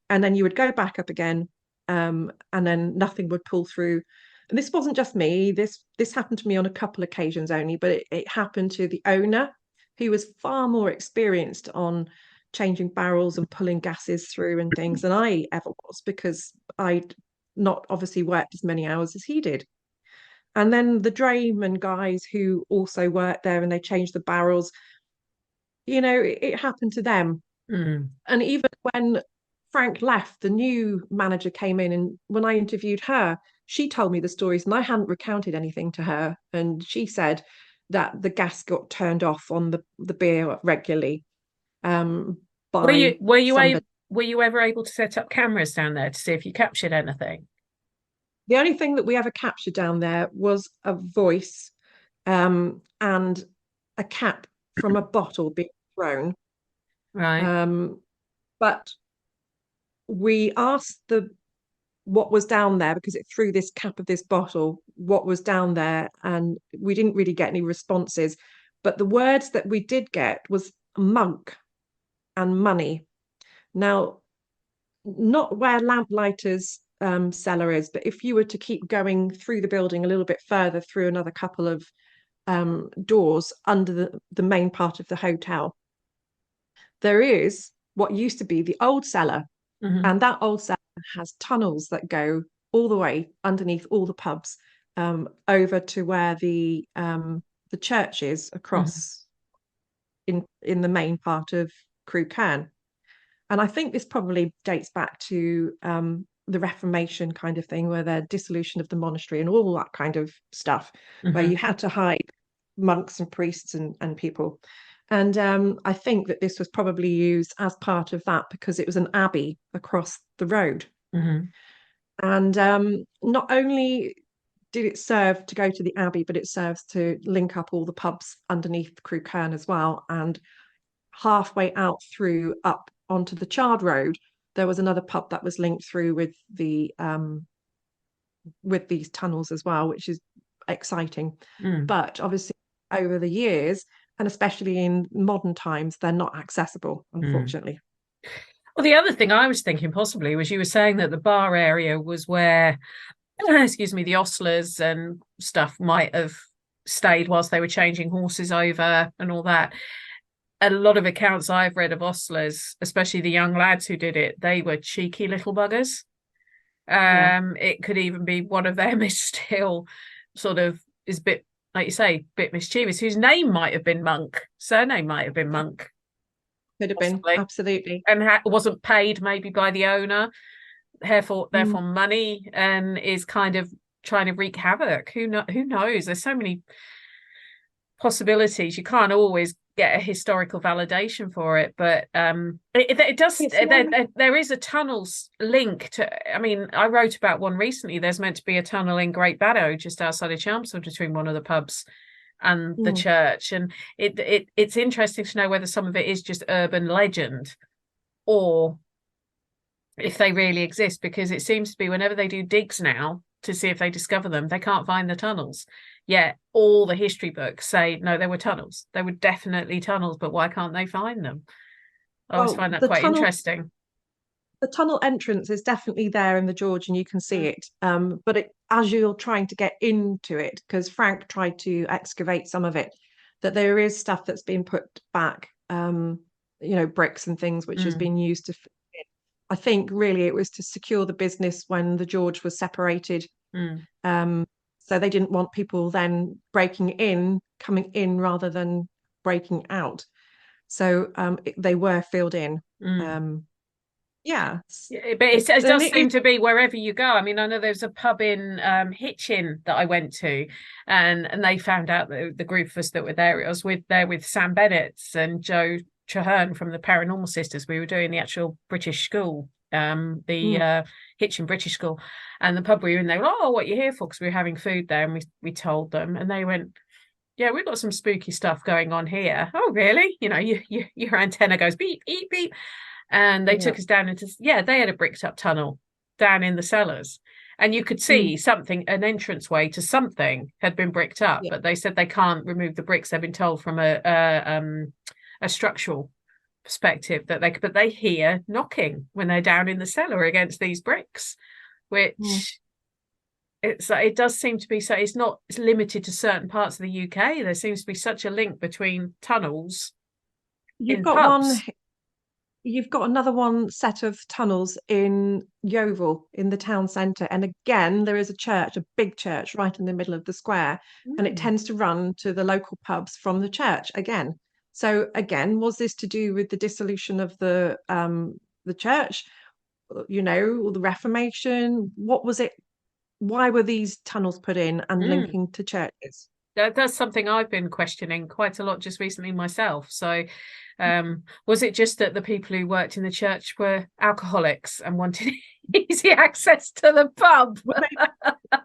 and then you would go back up again, and then nothing would pull through. And this wasn't just me. This happened to me on a couple of occasions only, but it happened to the owner, who was far more experienced on changing barrels and pulling gases through and things than I ever was, because I'd not obviously worked as many hours as he did. And then the drayman guys who also worked there, and they changed the barrels, it happened to them. Mm. And even when Frank left, the new manager came in, and when I interviewed her, she told me the stories, and I hadn't recounted anything to her. And she said that the gas got turned off on the beer regularly, um, Were you by were you a somebody. were you ever able to set up cameras down there to see if you captured anything? The only thing that we ever captured down there was a voice, and a cap from a bottle being thrown. Right. Um, but we asked the what was down there, because it threw this cap of this bottle, what was down there, and we didn't really get any responses. But the words that we did get was monk and money. Now, not where Lamplighters cellar is, but if you were to keep going through the building a little bit further, through another couple of doors under the main part of the hotel, there is what used to be the old cellar. Hmm. And that old cellar has tunnels that go all the way underneath all the pubs, over to where the church is, Hmm. across in the main part of Crewkerne. And I think this probably dates back to the Reformation kind of thing, where the dissolution of the monastery and all that kind of stuff, where Hmm. you had to hide monks and priests and people. And I think that this was probably used as part of that, because it was an abbey across the road. Hmm. And not only did it serve to go to the abbey, but it serves to link up all the pubs underneath the Crewkerne as well. And halfway out through up onto the Chard Road, there was another pub that was linked through with these tunnels as well, which is exciting. Mm. But obviously, over the years, and especially in modern times, they're not accessible, Mm. unfortunately. Well, the other thing I was thinking possibly was you were saying that the bar area was where, excuse me, the ostlers and stuff might have stayed whilst they were changing horses over and all that. A lot of accounts I've read of ostlers, especially the young lads who did it, they were cheeky little buggers. Yeah. It could even be one of them is still sort of is a bit, like you say, bit mischievous, whose name might have been Monk, surname might have been Monk, Could have been, possibly, absolutely. and wasn't paid maybe by the owner, Mm. therefore money, and is kind of trying to wreak havoc. Who knows? There's so many possibilities. You can't always get a historical validation for it, but it does. It's the only. There is a tunnels link to. I mean, I wrote about one recently. There's meant to be a tunnel in Great Baddow, just outside of Chelmsford, between one of the pubs and the Mm. church, and it's interesting to know whether some of it is just urban legend or if they really exist, because it seems to be whenever they do digs now to see if they discover them, they can't find the tunnels. Yet all the history books say no, there were tunnels. There were definitely tunnels, but why can't they find them? I always Well, find that the quite tunnel interesting. the tunnel entrance is definitely there in the George, and you can see Mm, it. But as you're trying to get into it, because Frank tried to excavate some of it, that there is stuff that's been put back, bricks and things which has mm, been used to. I think really it was to secure the business when the George was separated. mm, Um, so they didn't want people then breaking in, coming in rather than breaking out. So they were filled in. mm. Um, yeah, Yeah, but it and does it seem is. to be wherever you go. I mean, I know there's a pub in Hitchin that I went to, and they found out that the group of us that were there, it was with Sam Bennett and Joe Traherne from the Paranormal Sisters. We were doing the actual British school, the Mm, Hitchin British School, and the pub we were in. They were, oh, what are you here for? Because we were having food there, and we told them, and they went, yeah, we've got some spooky stuff going on here. Oh, really? You know, your antenna goes beep, beep, beep. And they yeah. took us down into, yeah, they had a bricked up tunnel down in the cellars. And you could Mm, see something, an entranceway to something had been bricked up, yeah. but they said they can't remove the bricks. They've been told from a structural perspective that but they hear knocking when they're down in the cellar against these bricks, Mm. which it does seem to be so. It's limited to certain parts of the UK. There seems to be such a link between tunnels You've in got one. pubs. You've got another one set of tunnels in Yeovil in the town centre, and again there is a church, a big church, right in the middle of the square, and it Mm. tends to run to the local pubs from the church again. So again, was this to do with the dissolution of the church? Or the Reformation? What was it? Why were these tunnels put in and Mm. linking to churches? That's something I've been questioning quite a lot just recently myself. So, was it just that the people who worked in the church were alcoholics and wanted easy access to the pub? Were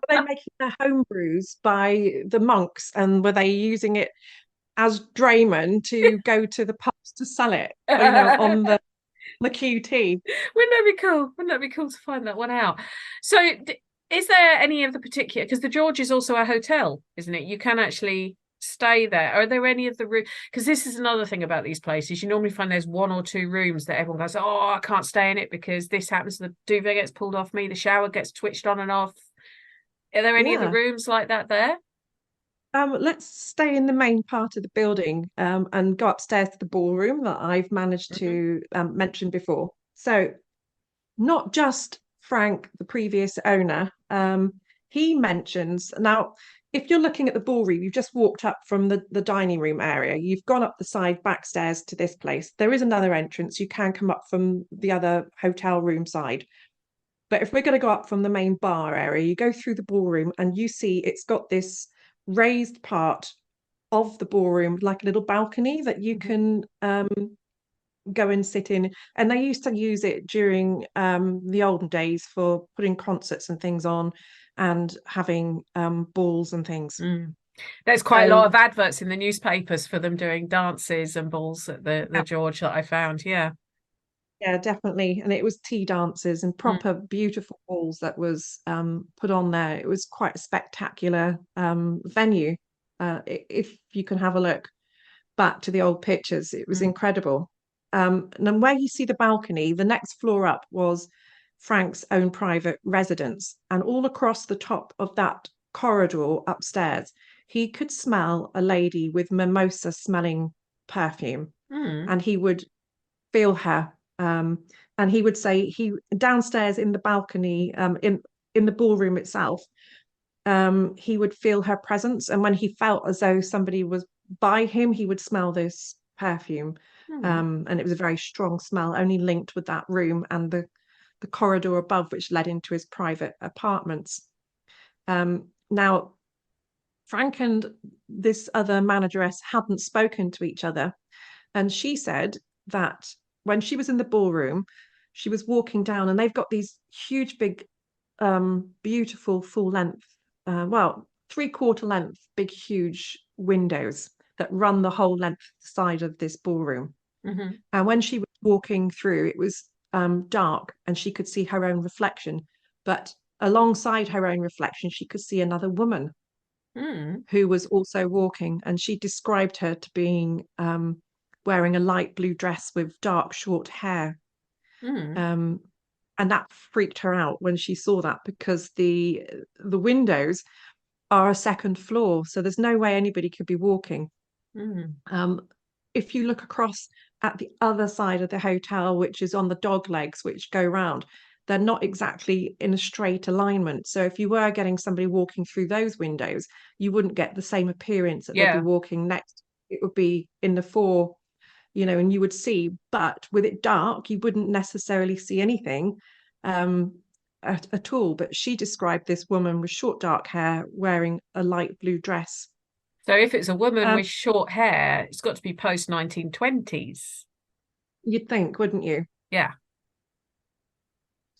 they making their home brews by the monks, and were they using it as draymen to go to the pubs to sell it, on Wouldn't the QT? that be cool? Wouldn't that be cool to find that one out? So, is there any of the particular? Because the George is also a hotel, isn't it? You can actually stay there. Are there any of the room? Because this is another thing about these places. You normally find there's one or two rooms that everyone goes, "Oh, I can't stay in it because this happens. The duvet gets pulled off me. The shower gets twitched on and off." Are there any of the Yeah. rooms like that there? Let's stay in the main part of the building, and go upstairs to the ballroom that I've managed Hmm. to mention before. So, not just Frank, the previous owner, he mentions now. If you're looking at the ballroom, you've just walked up from the dining room area. You've gone up the side backstairs to this place. There is another entrance. You can come up from the other hotel room side. But if we're going to go up from the main bar area, you go through the ballroom and you see it's got this raised part of the ballroom, like a little balcony that you Hmm. can go and sit in. And they used to use it during the olden days for putting concerts and things on, and having balls and things. Mm. There's quite a lot So of adverts in the newspapers for them doing dances and balls at the yeah, George that I found. Yeah. yeah, definitely. And it was tea dances and Mm. proper beautiful balls that was put on there. It was quite a spectacular venue. If you can have a look back to the old pictures, it was Mm. incredible. And then where you see the balcony, the next floor up was Frank's own private residence. And all across the top of that corridor upstairs, he could smell a lady with mimosa smelling perfume. Mm. And he would feel her. And he would say he downstairs in the balcony, in the ballroom itself, he would feel her presence. And when he felt as though somebody was by him, he would smell this perfume. Mm. And it was a very strong smell, only linked with that room and the corridor above, which led into his private apartments. Now, Frank and this other manageress hadn't spoken to each other. And she said that when she was in the ballroom, she was walking down, and they've got these huge, big, beautiful full length, well, three-quarter length, big, huge windows that run the whole length side of this ballroom. Mm-hmm. And when she was walking through, it was dark and she could see her own reflection. But alongside her own reflection, she could see another woman Mm. who was also walking. And she described her to being wearing a light blue dress with dark, short hair. Mm. Um, And that freaked her out when she saw that, because the windows are a second floor, so there's no way anybody could be walking. Mm. Um, if you look across at the other side of the hotel, which is on the dog legs which go round, they're not exactly in a straight alignment. So if you were getting somebody walking through those windows, you wouldn't get the same appearance that they'd be Yeah. walking next. It would be in the fore, and you would see, but with it dark, you wouldn't necessarily see anything um, at all. But she described this woman with short dark hair wearing a light blue dress. So if it's a woman Um, with short hair, it's got to be post 1920s. you'd think, wouldn't you? Yeah.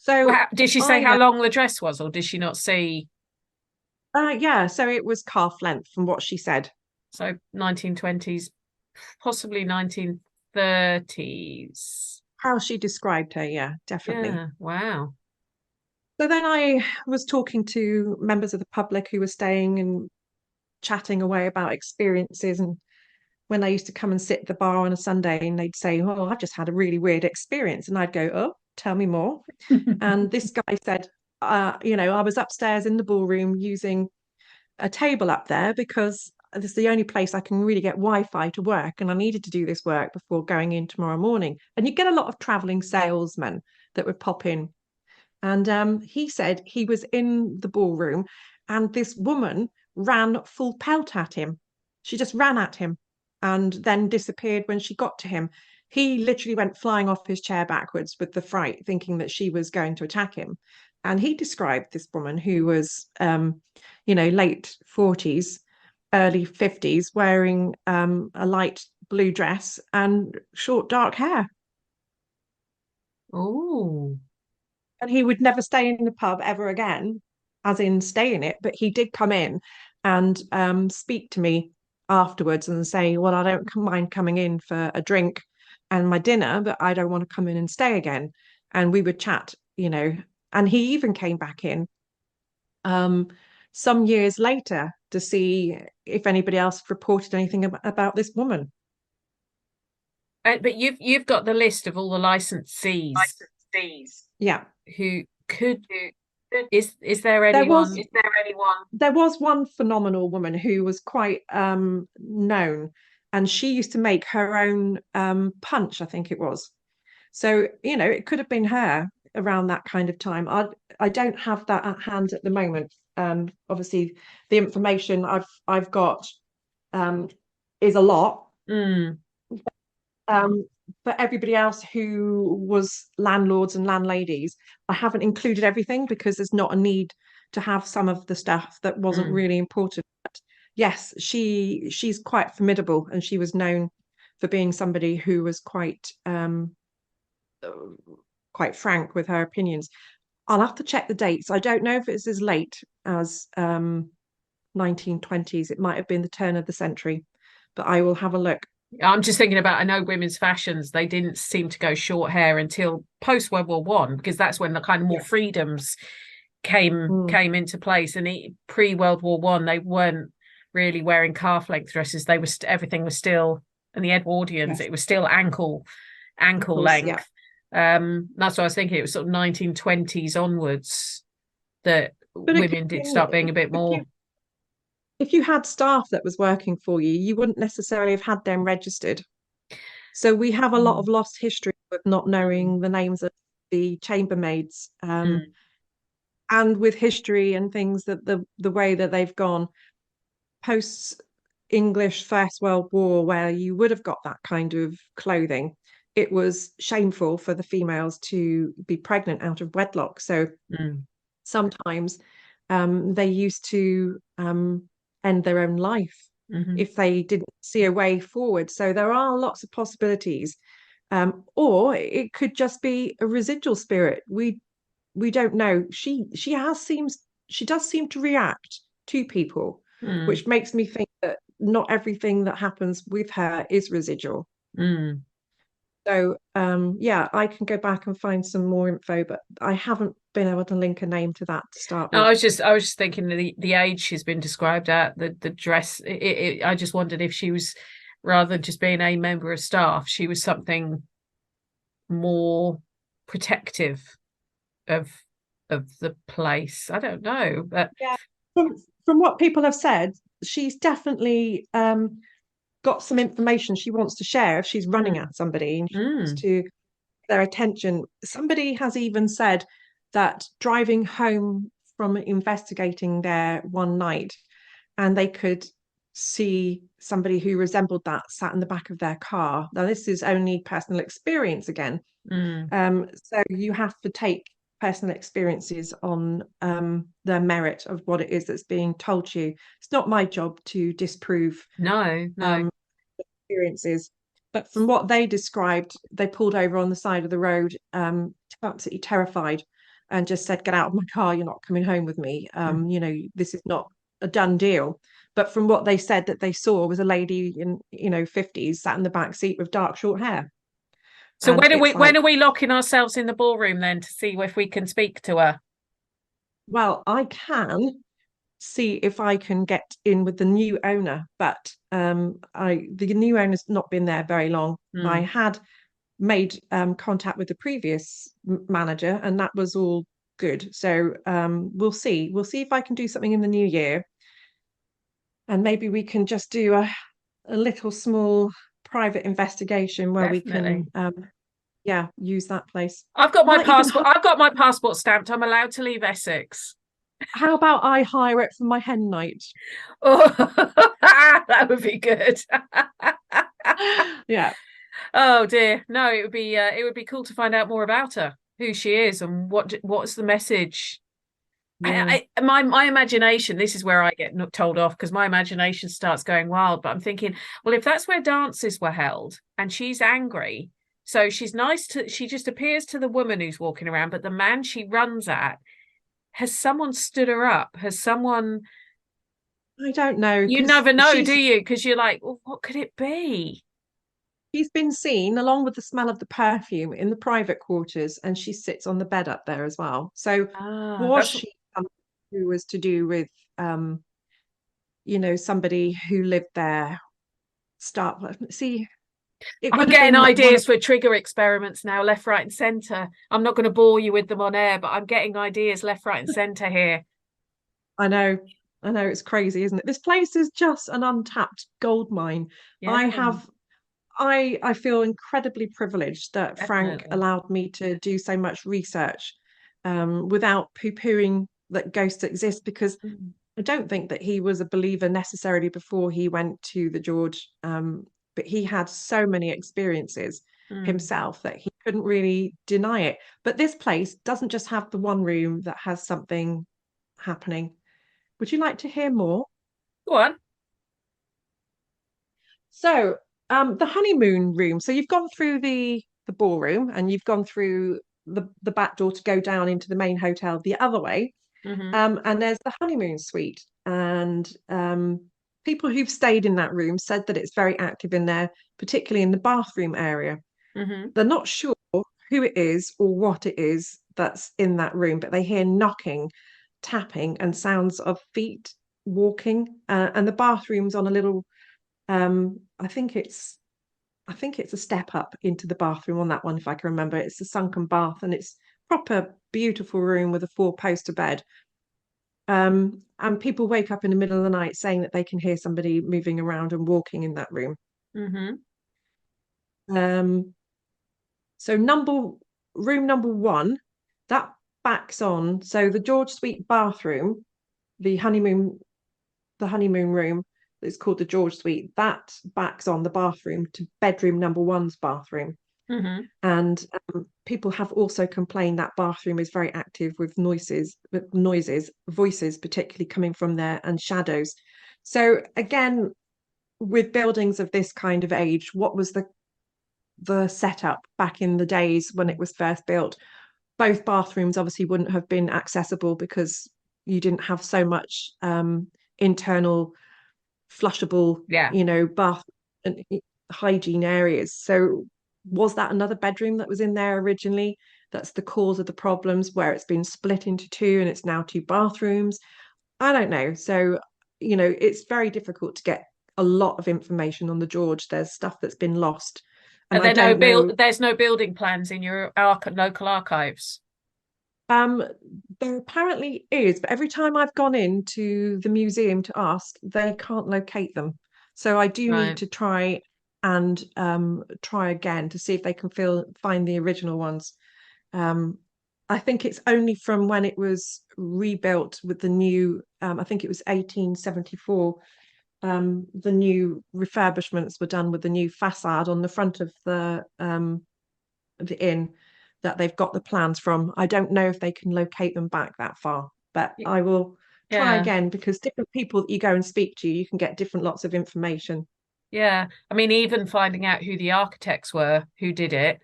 Well, So did she say I, how long the dress was, or did she not see? yeah, so it was calf length from what she said. So 1920s, possibly 1930s. How she described her, yeah, definitely. Yeah. Wow. So then I was talking to members of the public who were staying and chatting away about experiences. And when they used to come and sit at the bar on a Sunday, and they'd say, "Oh, I've just had a really weird experience." And I'd go, "Oh, tell me more." And this guy said, I was upstairs in the ballroom using a table up there because this is the only place I can really get Wi-Fi to work, and I needed to do this work before going in tomorrow morning. And you get a lot of traveling salesmen that would pop in. And he said he was in the ballroom, and this woman ran full pelt at him. She just ran at him and then disappeared when she got to him. He literally went flying off his chair backwards with the fright, thinking that she was going to attack him. And he described this woman who was, late 40s, early 50s, wearing a light blue dress and short dark hair. Oh. And he would never stay in the pub ever again, as in stay in it. But he did come in and speak to me afterwards and say, "Well, I don't mind coming in for a drink and my dinner, but I don't want to come in and stay again." And we would chat. And he even came back in um, some years later to see if anybody else reported anything about this woman. But you've got the list of all the licensees Licensees. Yeah. who could. Is there There was anyone? Is there anyone? There was one phenomenal woman who was quite known, and she used to make her own punch, I think it was. So, it could have been her around that kind of time. I don't have that at hand at the moment. Obviously, the information I've got um, is a lot. Mm, Um, for everybody else who was landlords and landladies, I haven't included everything because there's not a need to have some of the stuff that wasn't mm. really important. But yes, she's quite formidable, and she was known for being somebody who was quite frank with her opinions. I'll have to check the dates. I don't know if it's as late as 1920s. It might have been the turn of the century, but I will have a look. I'm just thinking about, I know women's fashions, they didn't seem to go short hair until post World War One, because that's when the kind of more Yeah. freedoms came Mm, came into place. And pre World War One, they weren't really wearing calf length dresses. They were everything was still, and the Edwardians, yes. it was still ankle Course, yeah. length. That's what I was thinking. It was sort of 1920s onwards that But women did again, start being a bit more. if you had staff that was working for you, you wouldn't necessarily have had them registered. So we have a lot Mm, of lost history with not knowing the names of the chambermaids, mm, and with history and things that the way that they've gone post English First World War, where you would have got that kind of clothing. It was shameful for the females to be pregnant out of wedlock. So mm, sometimes they used to end their own life mhm. if they didn't see a way forward. So there are lots of possibilities. Or it could just be a residual spirit. We don't know. She does seem to react to people, Mm, which makes me think that not everything that happens with her is residual. mm. So yeah, I can go back and find some more info, but I haven't been able to link a name to that to start No, with. I was just thinking the age she's been described at, the dress. I just wondered if she was, rather than just being a member of staff, she was something more protective. of the place. I don't know, but Yeah. From what people have said, she's definitely got some information she wants to share if she's running mm, at somebody and she wants mm, to their attention. Somebody has even said that driving home from investigating there one night and they could see somebody who resembled that sat in the back of their car. Now, this is only personal experience again. mm. So you have to take personal experiences on the merit of what it is that's being told to you. It's not my job to disprove No, no. um, experiences. But from what they described, they pulled over on the side of the road, absolutely terrified, and just said, "Get out of my car! You're not coming home with me. Mm. This is not a done deal." But from what they said that they saw was a lady in, 50s sat in the back seat with dark short hair. So And it's when like, are we locking ourselves in the ballroom then to see if we can speak to her? well, I can see if I can get in with the new owner, but the new owner's not been there very long. I Mm. had made contact with the previous manager, and that was all good. So we'll see. We'll see if I can do something in the new year, and maybe we can just do a little small private investigation where we Definitely. can, yeah, use that place. I've got my Might even. passport. I've got my passport stamped. I'm allowed to leave Essex. How about I hire it for my hen night? Oh, that would be good. Yeah, Oh dear. No, it would be cool to find out more about her, who she is, and what's the message. yeah. My imagination, this is where I get told off because my imagination starts going wild. But I'm thinking, well, if that's where dances were held and she's angry, so she just appears to the woman who's walking around, but the man she runs at, has someone stood her up? Has someone, I don't know you because never know, do you? Because you're like, well, what could it be? she's been seen along with the smell of the perfume in the private quarters, and she sits on the bed up there as well. So Ah, was that's she somebody who was to do with somebody who lived there? Start see, it I'm would have getting been one of ideas for trigger experiments now, left, right, and centre. I'm not going to bore you with them on air, but I'm getting ideas left, right, and centre here. I know, I know it's crazy, isn't it? This place is just an untapped gold mine. I Yeah, have I feel incredibly privileged that Frank definitely. allowed me to do so much research without poo-pooing that ghosts exist, because Mm, I don't think that he was a believer necessarily before he went to the George, but he had so many experiences mm. himself that he couldn't really deny it. But this place doesn't just have the one room that has something happening. Would you like to hear more? Go on. So, the honeymoon room. So you've gone through the ballroom and you've gone through the back door to go down into the main hotel the other way. Hmm. And there's the honeymoon suite. And people who've stayed in that room said that it's very active in there, particularly in the bathroom area. Hmm. They're not sure who it is or what it is that's in that room, but they hear knocking, tapping, and sounds of feet walking. And the bathroom's on a little I think it's a step up into the bathroom on that one, if I can remember. It's a sunken bath and it's proper beautiful room with a four-poster bed. And people wake up in the middle of the night saying that they can hear somebody moving around and walking in that room. Hmm. Um, so room number one, that backs on. So the George Suite bathroom, the honeymoon room, it's called the George Suite, that backs on the bathroom to bedroom number one's bathroom. Hmm. And people have also complained that bathroom is very active with noises, voices particularly coming from there, and shadows. So again, with buildings of this kind of age, what was the setup back in the days when it was first built? Both bathrooms obviously wouldn't have been accessible because you didn't have so much internal flushable, Yeah. bath and hygiene areas. So was that another bedroom that was in there originally? That's the cause of the problems where it's been split into two and it's now two bathrooms. I don't know. So, it's very difficult to get a lot of information on the George. There's stuff that's been lost. Are And I there don't know. there's no building plans in your local archives? Um, there apparently is, but every time I've gone into the museum to ask, they can't locate them. So I do need Right. to try again to see if they can find the original ones. Um, I think it's only from when it was rebuilt with the new, I think it was 1874. The new refurbishments were done with the new facade on the front of the inn that they've got the plans from. I don't know if they can locate them back that far, but Y- I will try Yeah. again because different people that you go and speak to, you can get different lots of information. Yeah. I mean, even finding out who the architects were who did it,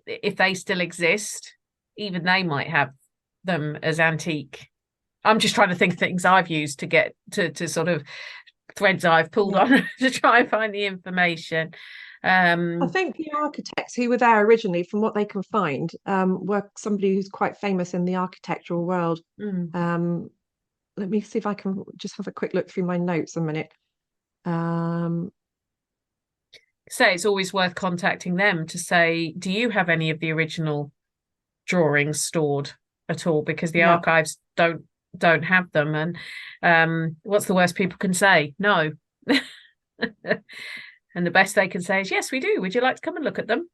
if they still exist, even they might have them as antique. I'm just trying to think of things I've used to get to sort of threads I've pulled Yeah. on to try and find the information. I Um, think the architects who were there originally, from what they can find, were somebody who's quite famous in the architectural world. mm. Um, let me see if I can just have a quick look through my notes a minute. Um, Say it's always worth contacting them to say, do you have any of the original drawings stored at all? Because the yeah, archives don't have them. And what's the worst people can say? No. And the best they can say is, yes, we do. Would you like to come and look at them?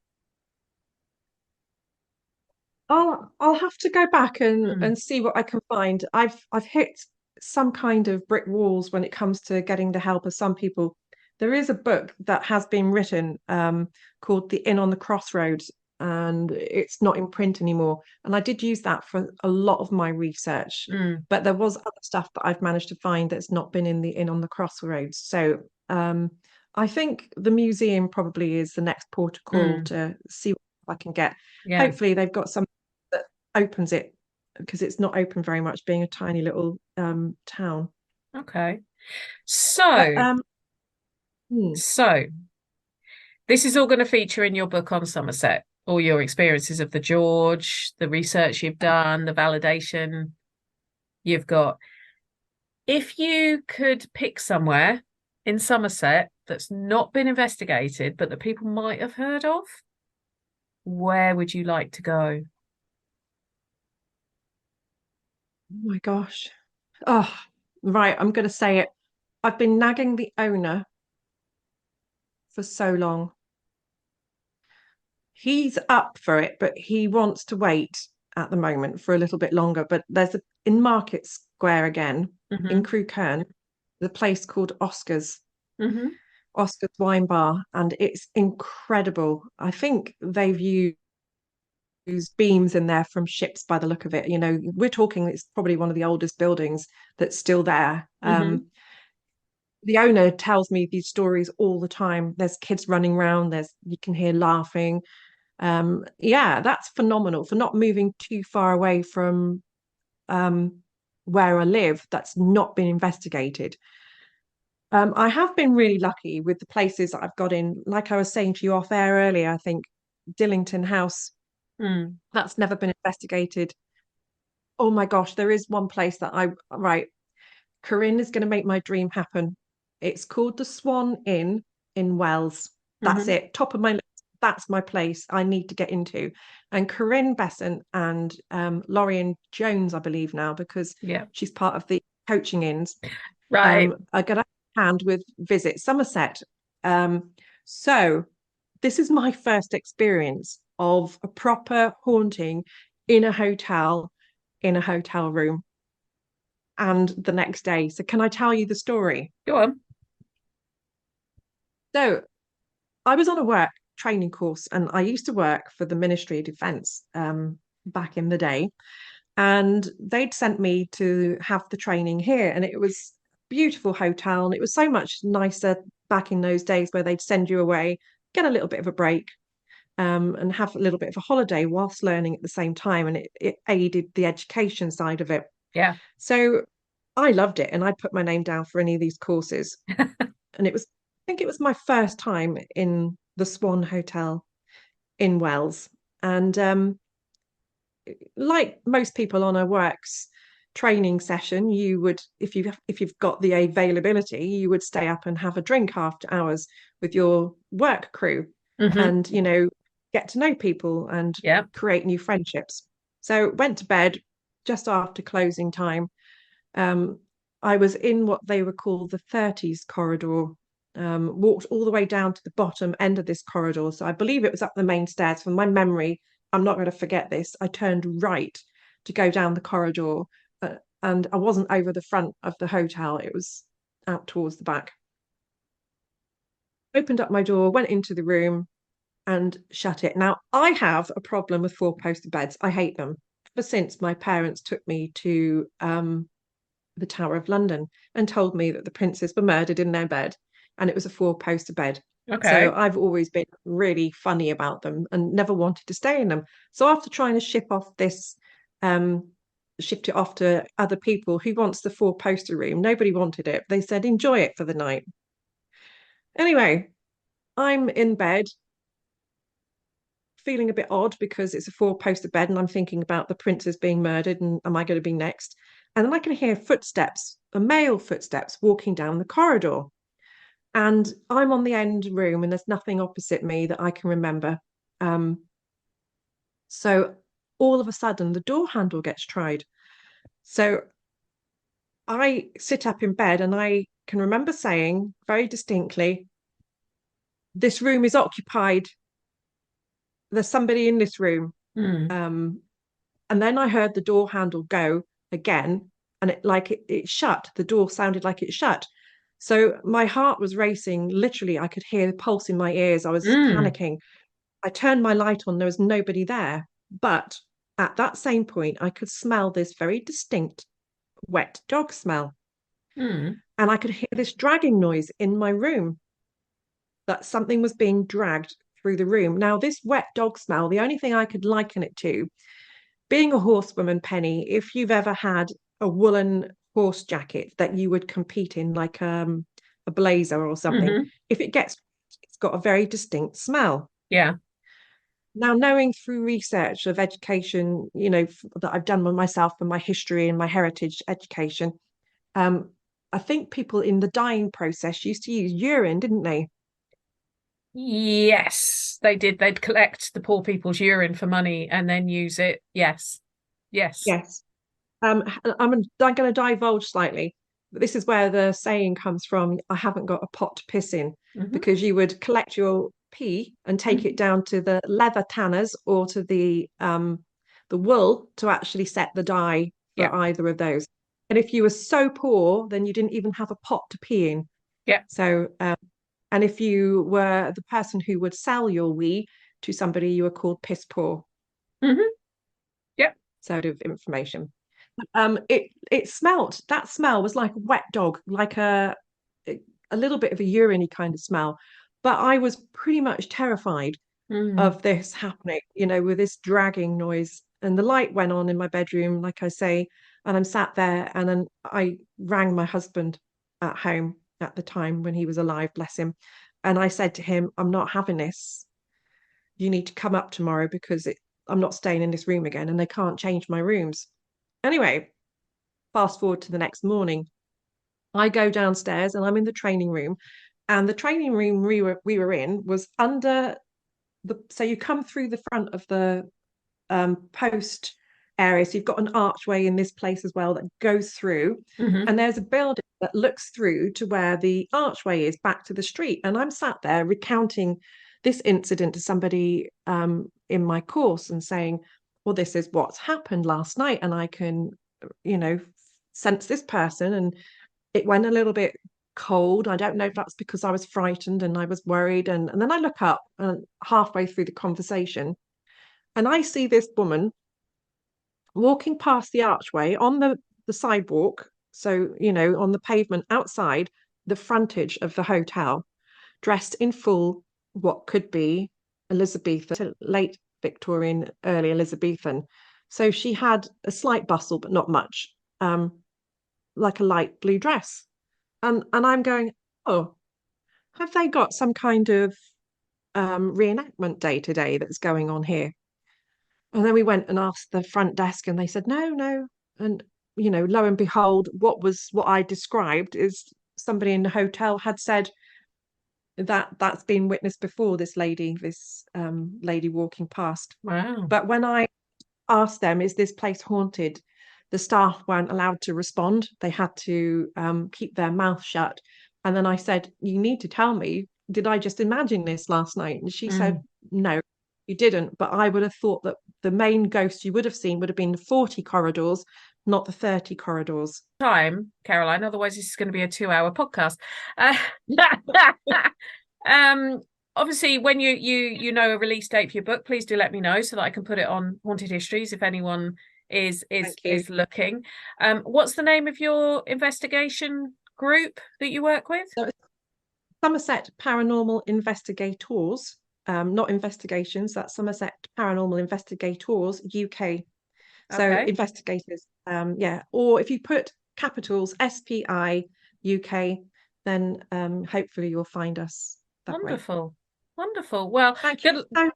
I'll have to go back Mm, and see what I can find. I've hit some kind of brick walls when it comes to getting the help of some people. There is a book that has been written called The Inn on the Crossroads, and it's not in print anymore. And I did use that for a lot of my research, mm, but there was other stuff that I've managed to find that's not been in the Inn on the Crossroads. So I think the museum probably is the next port of call mm. to see what I can get. Yeah. Hopefully, they've got some that opens it because it's not open very much, being a tiny little town. Okay. But So, hmm, so this is all going to feature in your book on Somerset, all your experiences of the George, the research you've done, the validation you've got. If you could pick somewhere in Somerset that's not been investigated, but that people might have heard of, where would you like to go? oh my gosh. Oh, right, I'm going to say it. I've been nagging the owner for so long. He's up for it, but he wants to wait at the moment for a little bit longer. But in Market Square again, in Hmm. Crewkerne, the place called Hmm. Oscar's Wine Bar, and it's incredible. I think they've used beams in there from ships by the look of it. You know, we're talking, it's probably one of the oldest buildings that's still there. Hmm. The owner tells me these stories all the time. There's kids running around, you can hear laughing. Yeah, that's phenomenal for not moving too far away from um, where I live. That's not been investigated. I have been really lucky with the places that I've got in. Like I was saying to you off air earlier, I think Dillington House, Mm. that's never been investigated. Oh my gosh, there is one place that right, Corinne is going to make my dream happen. It's called the Swan Inn in Wells. That's Hmm. it, top of my list. That's my place I need to get into. And Corinne Besant and Lorian Jones, I believe now, because Yeah. she's part of the coaching inns, Right. are going to hand with Visit Somerset. Um, so this is my first experience of a proper haunting in a hotel room, and the next day. So can I tell you the story? Go on. So I was on a work training course, and I used to work for the Ministry of Defence back in the day, and they'd sent me to have the training here, and it was a beautiful hotel, and it was so much nicer back in those days where they'd send you away, get a little bit of a break, and have a little bit of a holiday whilst learning at the same time, and it aided the education side of it. Yeah. So I loved it, and I put my name down for any of these courses, and I think it was my first time in the Swan Hotel in Wells, and like most people on a works training session, you would, if you've got the availability, you would stay up and have a drink after hours with your work crew, Hmm. and get to know people and Yeah. create new friendships. So went to bed just after closing time. Um, I was in what they would call the 30s corridor, walked all the way down to the bottom end of this corridor. So I believe it was up the main stairs. From my memory, I'm not going to forget this. I turned right to go down the corridor, and I wasn't over the front of the hotel. It was out towards the back. Opened up my door, went into the room, and shut it. Now, I have a problem with four-poster beds. I hate them. Ever since my parents took me to the Tower of London and told me that the princes were murdered in their bed and it was a four-poster bed. So Okay. I've always been really funny about them and never wanted to stay in them. So after trying to shift it off to other people, who wants the four-poster room? Nobody wanted it. They said, enjoy it for the night. Anyway, I'm in bed feeling a bit odd because it's a four-poster bed and I'm thinking about the princes being murdered and am I going to be next? And then I can hear footsteps, male footsteps walking down the corridor. And I'm on the end room and there's nothing opposite me that I can remember. Um, so all of a sudden the door handle gets tried. So I sit up in bed and I can remember saying very distinctly, this room is occupied. There's somebody in this room. Mm. Um, And then I heard the door handle go again, and it shut. The door sounded like it shut. So my heart was racing. Literally, I could hear the pulse in my ears. I was Mm. panicking. I turned my light on. There was nobody there. But at that same point, I could smell this very distinct wet dog smell. Mm. And I could hear this dragging noise in my room, that something was being dragged through the room. Now, this wet dog smell, the only thing I could liken it to, being a horsewoman, Penny, if you've ever had a woolen horse jacket that you would compete in, like a blazer or something, Hmm. if it gets, it's got a very distinct smell. Yeah. Now, knowing through research of education, that I've done with myself and my history and my heritage education, um, I think people in the dyeing process used to use urine, didn't they? Yes, they did. They'd collect the poor people's urine for money and then use it. Yes. Yes. Yes. I'm going to divulge slightly, but this is where the saying comes from, I haven't got a pot to piss in, Hmm. because you would collect your pee and take it down to the leather tanners or to the wool to actually set the dye Yeah. for either of those. And if you were so poor, then you didn't even have a pot to pee in. Yeah. So, and if you were the person who would sell your wee to somebody, you were called piss poor. Hmm. Yeah. Sort of information. It smelt. That smell was like a wet dog, like a little bit of a urine kind of smell. But I was pretty much terrified Mm. of this happening, with this dragging noise. And the light went on in my bedroom, like I say, and I'm sat there, and then I rang my husband at home at the time when he was alive, bless him. And I said to him, I'm not having this. You need to come up tomorrow because I'm not staying in this room again, and they can't change my rooms. Anyway, fast forward to the next morning. I go downstairs and I'm in the training room. And the training room we were in was under so you come through the front of the post area. So you've got an archway in this place as well that goes through. Hmm. And there's a building that looks through to where the archway is back to the street. And I'm sat there recounting this incident to somebody in my course and saying, well, this is what's happened last night. And I can, you know, sense this person. And it went a little bit cold. I don't know if that's because I was frightened and I was worried. And then I look up and halfway through the conversation and I see this woman walking past the archway on the sidewalk. So, on the pavement outside the frontage of the hotel, dressed in full, what could be Elizabethan, late Victorian, early Elizabethan. So she had a slight bustle, but not much, like a light blue dress. And I'm going, oh, have they got some kind of reenactment day today that's going on here? And then we went and asked the front desk, and they said, no, no. And, lo and behold, what I described is somebody in the hotel had said that's been witnessed before, this lady walking past. Wow. But when I asked them, is this place haunted? The staff weren't allowed to respond. They had to keep their mouth shut. And then I said, you need to tell me, did I just imagine this last night? And she said, Mm. no, you didn't. But I would have thought that the main ghost you would have seen would have been the 40 corridors, not the 30 corridors. Time, Caroline, otherwise this is going to be a 2-hour podcast. Uh, um, obviously, when you know a release date for your book, please do let me know so that I can put it on Haunted Histories if anyone is Thank you. looking. What's the name of your investigation group that you work with? So Somerset Paranormal Investigators, not investigations, that's Somerset Paranormal Investigators UK. So Okay, investigators, yeah. Or if you put capitals SPI UK, then hopefully you'll find us that way. wonderful, wonderful. Well, Thank you good. so much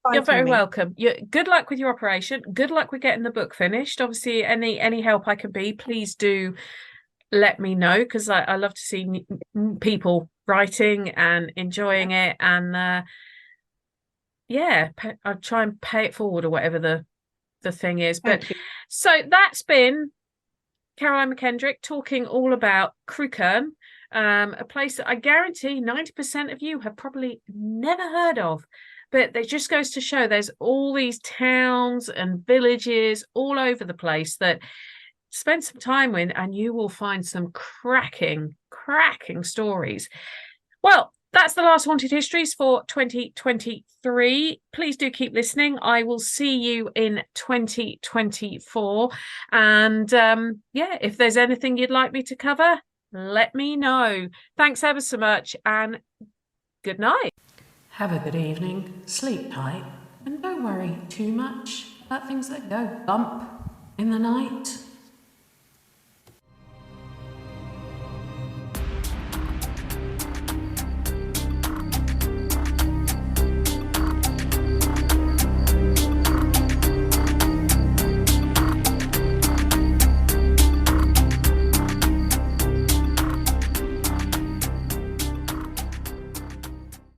for You're inviting very me. welcome. Good luck with your operation. Good luck with getting the book finished. Obviously, any help I can be, please do let me know, because I love to see people writing and enjoying it. And yeah, I'll try and pay it forward or whatever the thing is. But Thank you. so that's been Caroline McKendrick talking all about Crewkerne, a place that I guarantee 90% of you have probably never heard of. But it just goes to show there's all these towns and villages all over the place that spend some time with, and you will find some cracking stories. Well, that's the last Haunted Histories for 2023. Please do keep listening. I will see you in 2024. And yeah, if there's anything you'd like me to cover, let me know. Thanks ever so much, and good night. Have a good evening, sleep tight, and don't worry too much about things that go bump in the night.